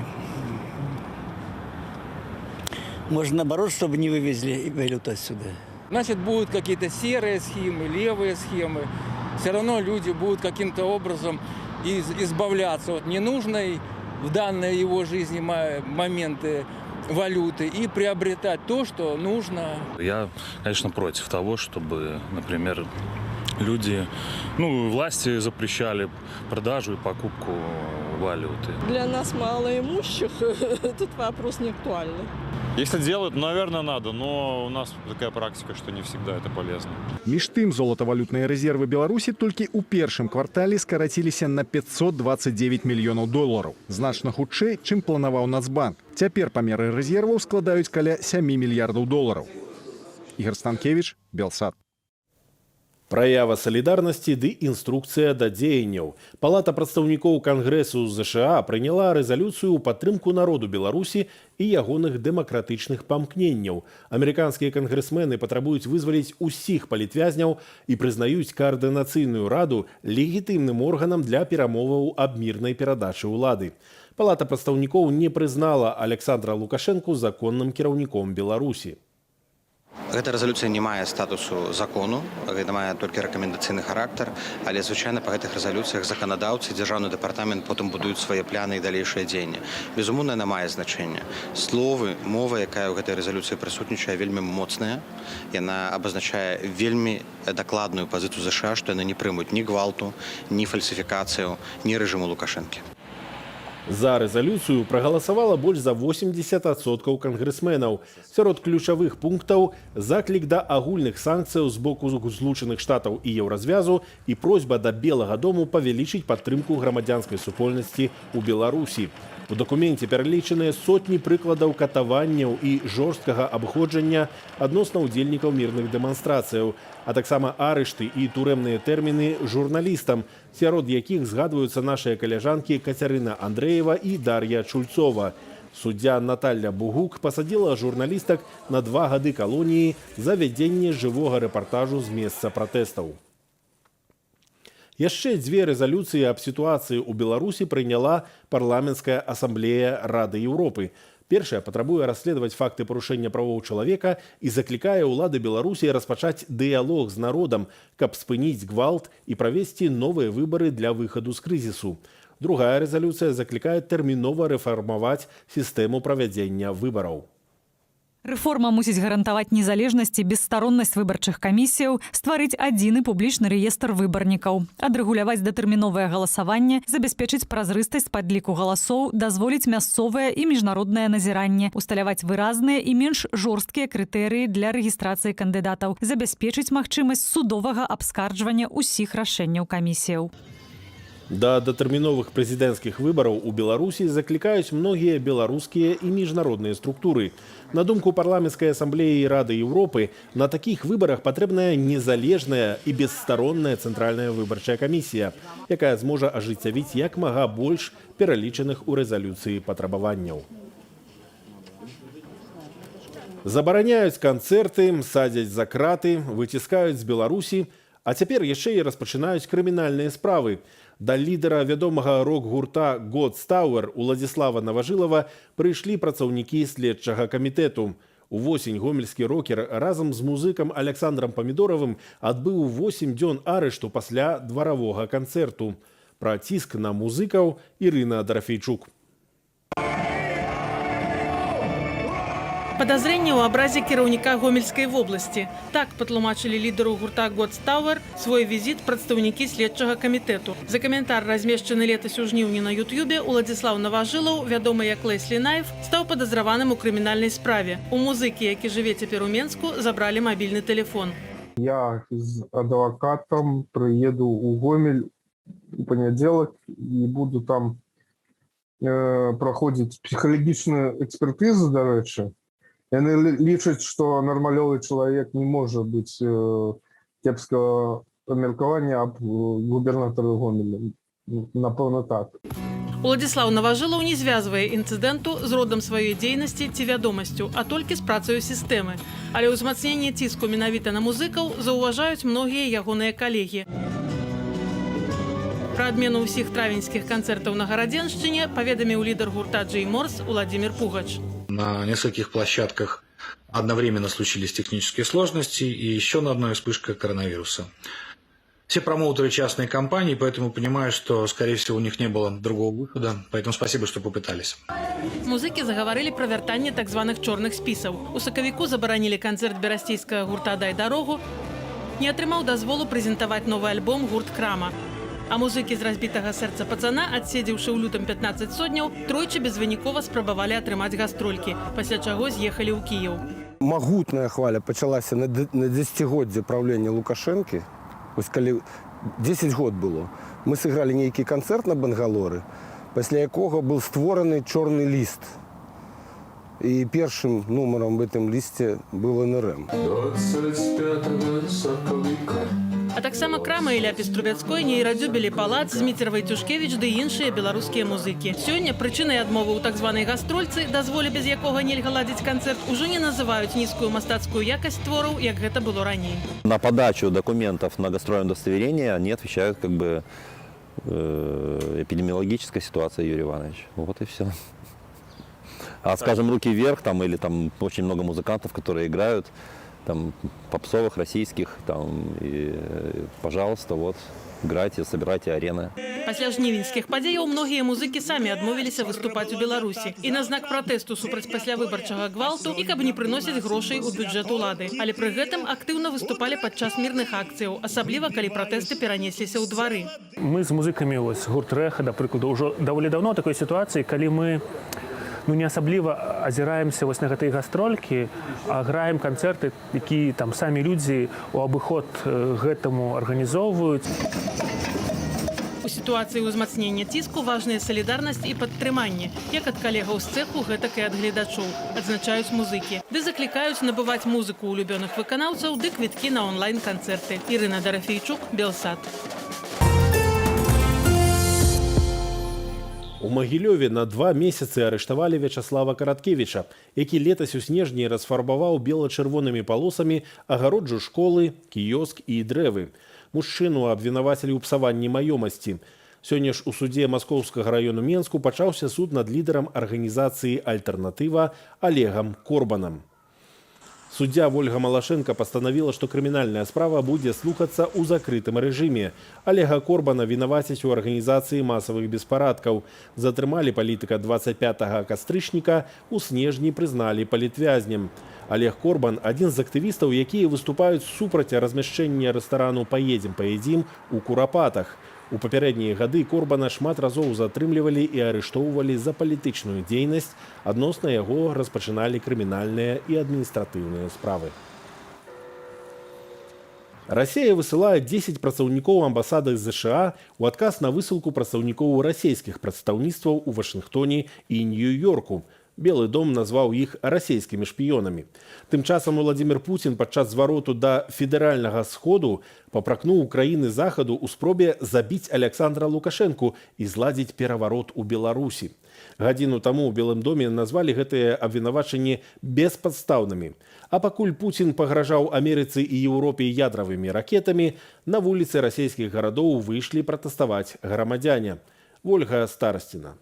Может, наоборот, чтобы не вывезли валюту отсюда? Значит, будут какие-то серые схемы, левые схемы. Все равно люди будут каким-то образом избавляться от ненужной в данной его жизни моменты валюты и приобретать то, что нужно. Я, конечно, против того, чтобы, например, люди, власти запрещали продажу и покупку валюты. Для нас малоимущих тут вопрос не актуальный. Если делают, наверное, надо, но у нас такая практика, что не всегда это полезно. Між тым, золатавалютныя рэзервы Беларусі толькі ў першым квартале скараціліся на 529 мільёнаў долараў. Значна хутчэй, чым планаваў Нацбанк. Цяпер памеры рэзерваў складаюць каля 7 мільярдаў долараў. Ігор Станкевич, Белсат. Праява салідарнасці ды інструкцыя да дзеянняў. Палата прадстаўнікоў Кангрэсу ЗША прыняла рэзалюцыю ў падтрымку народу Беларусі і ягоных дэмакратычных памкненняў. Амерыканскія кангрэсмены патрабуюць вызваліць усіх палітвязняў і прызнаюць каардынацыйную раду легітымным органам для перамоваў аб мірнай перадачы ўлады. Палата прадстаўнікоў не прызнала Александра Лукашэнку законным кіраўніком Беларусі. Гэта рэзалюцыя не мае статусу закону, гэта мае толькі рэкамендацыйны характар, але звычайна па гэтых рэзалюцыях заканадаўцы, дзяржаўны дэпартамент потым будуюць свае пляны і далейшыя дзеянні. Безумоўна, яна мае значэнне. Словы, мова, якая ў гэтай рэзалюцыі прысутнічае, вельмі моцная. Яна абазначае вельмі дакладную пазіцыю ЗША, што яны не прымуць ні гвалту, ні фальсіфікацыю, ні рэжыму Лукашэнкі. За рэзалюцыю прагаласавала больш за 80% кангрэсменаў. Сярод ключавых пунктаў заклік да агульных санкцыяў з боку Злучаных Штатаў і Еўразвязу і просьба да Белага дому павялічыць падтрымку грамадзянскай супольнасці ў Беларусі. У дакуменце пералічаныя сотні прыкладаў катаванняў і жорсткага абыходжання адносна ўдзельнікаў мірных дэманстрацыяў, а таксама арышты і турэмныя тэрміны журналістам, сярод якіх згадваюцца нашыя каляжанкі Кацярына Андрэева і Дар'я Чульцова. Суддзя Наталья Бугук пасадзіла журналістак на 2 гады калоніі за вядзенне жывога рэпартажу з месца пратэстаў. Яшчэ 2 рэзалюцыі аб сітуацыі ў Беларусі прыняла парламенцкая асамблея Рады Еўропы. Першая патрабуе расследаваць факты парушэння правоў чалавека і заклікае ўлады Беларусі распачаць дыялог з народам, каб спыніць гвалт і правесці новыя выбары для выхаду з крызісу. Другая рэзалюцыя заклікае тэрмінова рэфармаваць сістэму правядзення выбараў. Рэформа мусіць гарантаваць незалежнасць і бесстароннасць выбарчых камісіяў, стварыць адзіны публічны рэестр выбарнікаў, адрэгуляваць датэрміновае галасаванне, забяспечыць празрыстасць падліку галасоў, дазволіць мясцовае і міжнароднае назіранне, усталяваць выразныя і менш жорсткія крытэрыі для рэгістрацыі кандыдатаў, забяспечыць магчымасць судовага абскарджвання ўсіх рашэнняў камісіяў. Да датэрміновых прэзідэнцкіх выбараў у Беларусі заклікаюць многія беларускія і міжнародныя структуры. На думку парламенцкай асамблеі Рады Еўропы, на такіх выбарах патрэбная незалежная і бесстаронная цэнтральная выбарчая камісія, якая зможа ажыццявіць як мага больш пералічаных у рэзалюцыі патрабаванняў. Забараняюць канцэрты, садзяць за краты, выціскаюць з Беларусі, а цяпер яшчэ і распачынаюць крымінальныя справы. Да лідара вядомага рок-гурта «God's Tower» Уладзіслава Наважылава прыйшлі працаўнікі следчага камітэту. Увосень гомельскі рокер разам з музыкам Александрам Памідоравым адбыў 8 дзён арышту пасля дваравога канцэрту. Пра ціск на музыкаў Ірына Дарафейчук. Падазрэнне ў абразе кіраўніка Гомельскай вобласці. Так патлумачылі лідару гурта «God's Tower» свой візіт прадстаўнікі следчага камітэту. За каментар, размешчаны летась у жніўні на Ютубе, Уладзіслаў Наважылаў, вядомы як Леслі Найф, стаў падазраваным у крымінальнай справе. У музыкі, які жыве цяпер у Менску, забралі мабільны тэлефон. Я з адвакатам прыеду ў Гомель у панядзелак і буду там праходзіць псіхалагічную экспертызу, дарэчы. Яны лічаць, што нармалёвы чалавек не можа быць кепскага меркавання аб губернатары Гомеля. Напэўна, так. Уладзіслаў Наважылаў не звязвае інцыдэнту з родам сваёй дзейнасці ці вядомасцю, а толькі з працаю сістэмы. Але ўзмацненне ціску менавіта на музыкаў заўважаюць многія ягоныя калегі. Пра адмену ўсіх травеньскіх канцэртаў на Гарадзеншчыне паведаміў лідар гурта «Джей Морс» Владимир Пугач. На нескольких площадках одновременно случились технические сложности и еще на одной вспышка коронавируса. Все промоутеры частные компании, поэтому понимаю, что, скорее всего, у них не было другого выхода. Поэтому спасибо, что попытались. Музыкі загаварылі пра вяртанне так званых чорных спісаў. У сакавіку забаранілі канцэрт берасцейскага гурта «Дай дарогу». не атрымаў дазволу прэзентаваць новы альбом гурт «Крама». А музыкі з разбітага сэрца пацана, адседзеўшы ў лютым 15 сотняў, тройчы безвынікова спрабавалі атрымаць гастролькі, пасля чаго з'ехалі ў Кіеў. Магутная хваля пачалася на дзесяцігоддзе праўлення Лукашэнкі. Вось калі 10 год было, мы сыгралі нейкі канцэрт на Бангалоры, пасля якога быў створаны чорны ліст. І першым нумарам в гэтым лісце быў НРМ. 25 сакавіка. А таксама «Крама» Ілля Пеструбецкой, Нейрадзюбель і Палац, Зміцер Вайцюшкевіч ды іншыя беларускія музыкі. Сёння прычынай адмовы ў так званай гастрольцы, дазволе без якога нельга ладзіць канцэрт, ужо не называюць нізкую мастацкую якасць твораў, як гэта было раней. На подачу документов на гастрольное удостоверение они отвечают как бы эпидемиологическая ситуация, Юрий Иванович. Вот и все. А скажем, руки вверх, там, или там очень много музыкантов, которые играют, там, попсовых, российских, там, и, пожалуйста, вот, играйте, собирайте арены. Пасля жнівеньскіх падзеяў многія музыкі самі адмовіліся выступаць у Беларусі. І на знак пратэсту супраць паслявыбарчага гвалту, і каб не прыносіць грошай у бюджэт улады. Але пры гэтым актыўна выступалі падчас мірных акцыяў, асабліва калі пратэсты перанесліся ў двары. Мы з музыкамі, ось, гурт «Рэха», да прыкладу, ўжо даволі даўно такой сітуацыі, калі мы не асабліва азіраемся вось на гэтыя гастролькі, а граем канцэрты, якія там самі людзі у абыход гэтаму арганізоўваюць. У сітуацыі ўзмацнення ціску важная салідарнасць і падтрыманне, як ад калегаў з цэху, гэтак і ад гледачоў, адзначаюць музыкі. Ды заклікаюць набываць музыку улюбёных выканаўцаў ды квіткі на онлайн-канцэрты. Ірына Дарафейчук, Белсат. У Магілёве на 2 месяцы арыштавалі Вячаслава Караткевіча, які летась у снежні расфарбаваў бела-чырвонымі палосамі агароджу школы, кіёск і дрэвы. Мужчыну абвінавацілі ў псаванні маёмасці. Сёння ж у судзе Маскоўскага раёну Менску пачаўся суд над лідарам арганізацыі «Альтэрнатыва» Олегам Корбанам. Суддзя Вольга Малашенко пастанавіла, што крымінальная справа будзе слухацца ў закрытым рэжыме. Олега Корбана вінавацяць у арганізацыі масавых беспарадкаў. Затрымалі палітыка 25 кастрычніка, у снежні прызналі палітвязнем. Олег Корбан – адзін з актывістаў, якія выступаюць супраць размяшчэння рэстарану «Паедзем у Курапатах. У папярэднія гады Корбана шмат разоў затрымлівалі і арыштоўвалі за палітычную дзейнасць, адносна яго распачыналі крымінальныя і адміністратыўныя справы. Расія высылае 10 працаўнікоў амбасады ЗША ў адказ на высылку прадстаўнікоў расійскіх прадстаўніцтваў у Вашынгтоне і Нью-Йорку. Белы дом назваў іх расійскімі шпіёнамі. Тым часам Владзімір Пуцін падчас звароту да федэральнага сходу папракнуў краіны захаду ў спробе забіць Александра Лукашэнку і зладзіць пераварот у Беларусі. Гадзіну таму ў Белым доме назвалі гэтыя абвінавачанні беспадстаўнымі. А пакуль Пуцін пагражаў Амерыцы і Еўропе ядравымі ракетамі, на вуліцы расійскіх гарадоў выйшлі пратэставаць грамадзяне. Вольга Старасціна.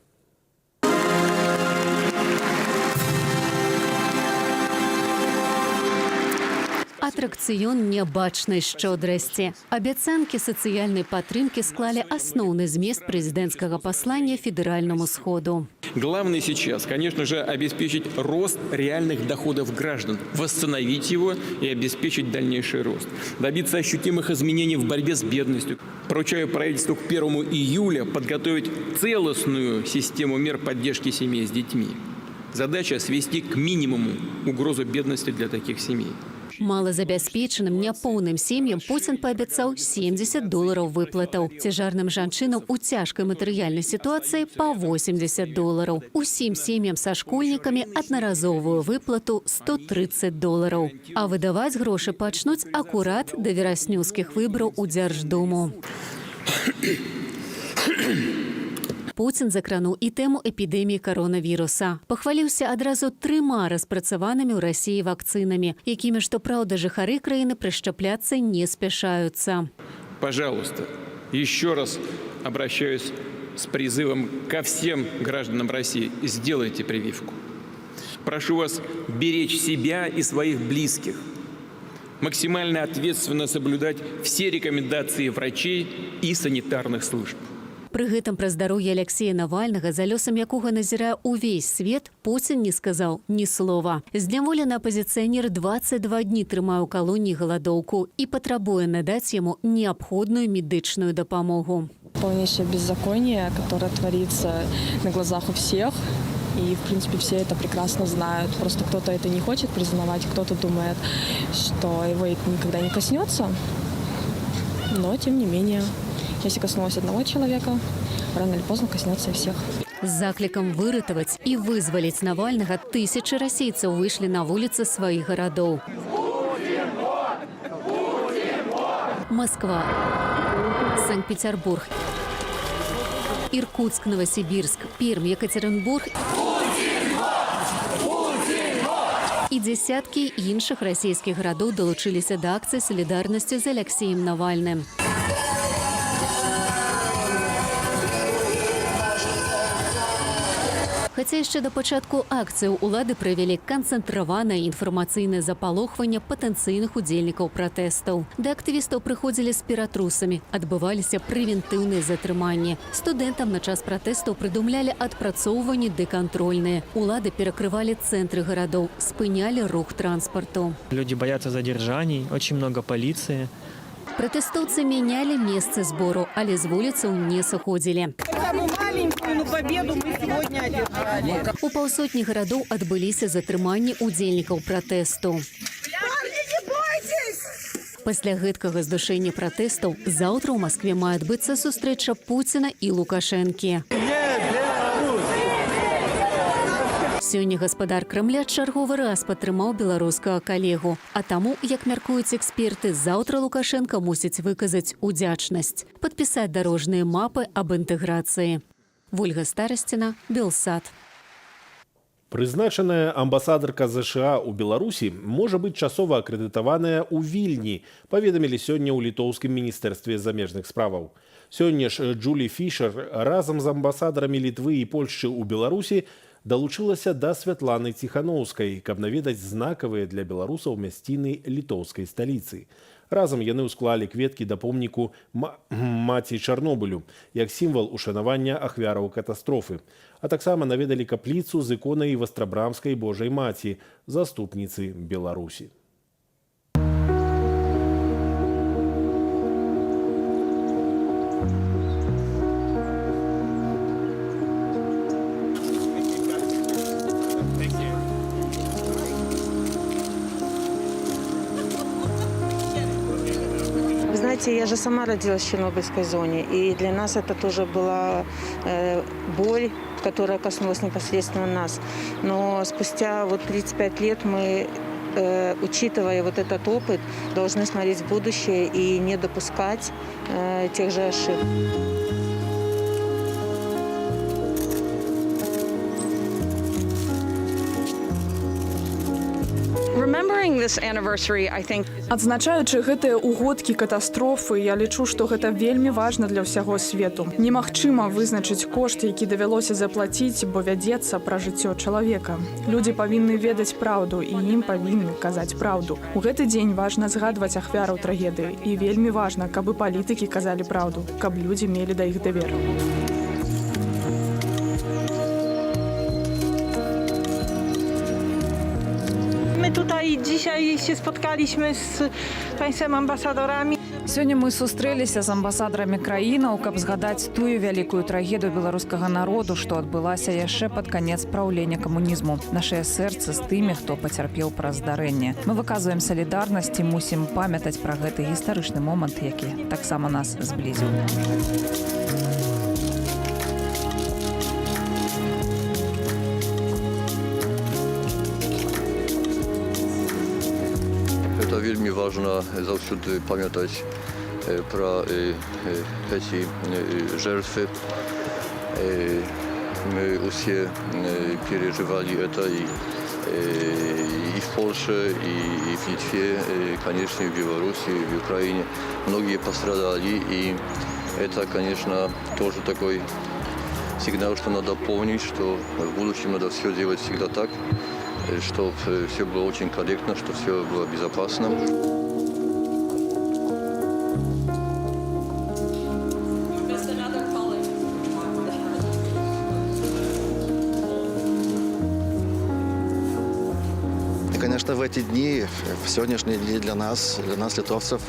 Атракцыён нябачнай шчодрасці. Абяцанкі сацыяльнай падтрымкі склалі асноўны змест прэзідэнцкага паслання федэральнаму сходу. Главное сейчас, конечно же, обеспечить рост реальных доходов граждан, восстановить его и обеспечить дальнейший рост. Добиться ощутимых изменений в борьбе с бедностью. Поручаю правительству к 1 июля подготовить целостную систему мер поддержки семей с детьми. Задача свести к минимуму угрозу бедности для таких семей. Малазабяспечаным няпоўным сем'ям Пуцін паабяцаў $70 выплатаў. Цяжарным жанчынам у цяжкай матэрыяльнай сітуацыі па $80. Усім сем'ям са школьнікамі аднаразовую выплату $130. А выдаваць грошы пачнуць акурат да вераснёўскіх выбараў у Дзярждуму. Пуцін закрануў і тэму эпідэміі каронавіруса. Пахваліўся адразу 3 распрацаванымі ў Расіі вакцынамі, якімі, што праўда, жыхары краіны прышчапляцца не спяшаюцца. Пожалуйста, еще раз обращаюсь с призывом ко всем гражданам России. Сделайте прививку. Прошу вас беречь себя и своих близких. Максимально ответственно соблюдать все рекомендации врачей и санитарных служб. Пры гэтым пра здароўе Алексея Навальнага, за лёсам якога назірае ўвесь свет, Пуцін не сказаў ні слова. Зняволены апазіцыянер 22 дні трымае ў калоніі галадоўку і патрабуе надаць яму неабходную медычную дапамогу. Полнейшее беззаконие, которое творится на глазах у всех. И, в принципе, все это прекрасно знают. Просто кто-то это не хочет признавать, кто-то думает, что его это никогда не коснется. Но, тем не менее, если коснулось одного человека, рано или поздно коснется и всех. З заклікам выратаваць і вызваліць Навальнага тысячы расейцаў выйшлі на вуліцы сваіх гарадоў. Москва, Санкт-Петербург, Иркутск, Новосибирск, Пермь, Екатеринбург і дзесяткі іншых расійскіх гарадоў далучыліся да акцыі салідарнасці з Алексеем Навальным. Хаця яшчэ да пачатку акцыі ўлады правялі канцэнтраванае інфармацыйнае запалохванне патэнцыйных удзельнікаў пратэстаў. Да актывістаў прыходзілі з піратрусамі, адбываліся прэвентыўныя затрыманні. Студэнтам на час пратэстаў прыдумлялі адпрацоўванні ды кантрольныя. Улады перакрывалі цэнтры гарадоў, спынялі рух транспарту. Люди боятся задержаний, очень много полиции. Пратэстоўцы мянялі месцы збору, але з вуліцаў не сыходзілі. У паўсотні гарадоў адбыліся затрыманні удзельнікаў пратэсту. Пасля гэткага здушэння пратэстаў заўтра ў Маскве мае адбыцца сустрэча Пуціна і Лукашэнкі. Сёння гаспадар Крамля чарговы раз падтрымаў беларускага калегу. А таму, як мяркуюць эксперты, заўтра Лукашенко мусіць выказаць удзячнасць, падпісаць дарожныя мапы аб інтэграцыі. Вольга Старасціна, Белсат. Прызначаная амбасадарка ЗША ў Беларусі можа быць часова акрэдытаваная ў Вільні, паведамілі сёння ў літоўскім міністэрстве замежных справаў. Сёння ж Джулі Фішер разам з амбасадарамі Літвы і Польшчы ў Беларусі далучылася да Святланы Ціханаўскай, каб наведаць знакавыя для беларусаў мясціны літоўскай сталіцы. Разам яны ўсклалі кветкі да помніку маці Чарнобылю, як сімвал ушанавання ахвяраў катастрофы. А таксама наведалі капліцу з іконай Вастрабрамскай Божай Маці, заступніцы Беларусі. Знаете, я же сама родилась в Чернобыльской зоне, и для нас это тоже была боль, которая коснулась непосредственно нас. Но спустя 35 лет мы, учитывая вот этот опыт, должны смотреть в будущее и не допускать тех же ошибок. Адзначаючы гэтыя ўгодкі катастрофы, я лічу, што гэта вельмі важна для ўсяго свету. Немагчыма вызначыць кошт, які давялося заплаціць, бо вядзецца пра жыццё чалавека. Людзі павінны ведаць праўду, і ім павінны казаць праўду. У гэты дзень важна згадваць ахвяраў трагедыі, і вельмі важна, каб і палітыкі казалі праўду, каб людзі мелі да іх давер. My tutaj dzisiaj się spotkaliśmy z państwem ambasadorami. Сёння мы сустрэліся з амбасадарамі краінаў, каб згадаць тую вялікую трагедыю беларускага народу, што адбылася яшчэ пад канец праўлення камунізму. Нашыя сэрцы з тымі, хто пацярпеў праз здарэнне. Мы выказваем салідарнасць і мусім памятаць пра гэты гістарычны момант, які таксама нас зблізіў. To вельмі важна заўсёды памятаць пра эти жертвы. Мы все переживали это и в Польше, и в Литве, конечно, и в Беларуси, и в Украине. Многие пострадали, и это, конечно, тоже такой сигнал, что надо помнить, что в будущем надо все делать всегда так, чтобы все было очень корректно, чтобы все было безопасно. конечно, в эти дни, в сегодняшние дни для нас, литовцев,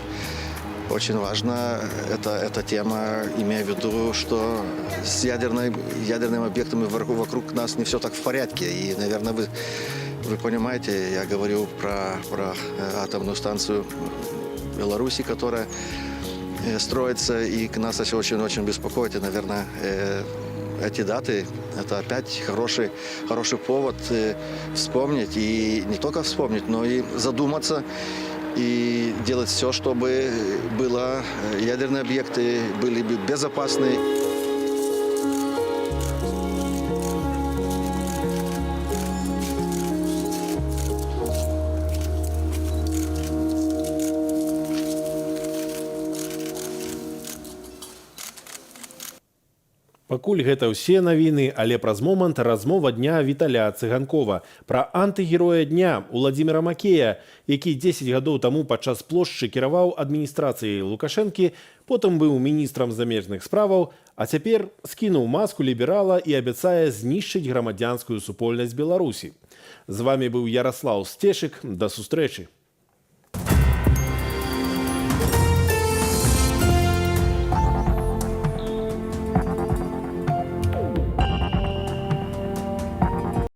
очень важна эта тема, имея в виду, что с ядерными объектами вокруг нас не все так в порядке. И, наверное, вы понимаете, я говорю про атомную станцию Беларуси, которая строится, и нас это очень-очень беспокоит. И, наверное, эти даты – это опять хороший повод вспомнить. И не только вспомнить, но и задуматься, и делать все, чтобы ядерные объекты были безопасны. Пакуль гэта ўсе навіны, але праз момант размова дня Віталя Цыганкова пра антыгероя дня Уладзіміра Макея, які 10 гадоў таму падчас плошчы кіраваў адміністрацыяй Лукашэнкі, потым быў міністрам замежных справаў, а цяпер скінуў маску ліберала і абяцае знішчыць грамадзянскую супольнасць Беларусі. З вамі быў Яраслаў Сцешык. Да сустрэчы.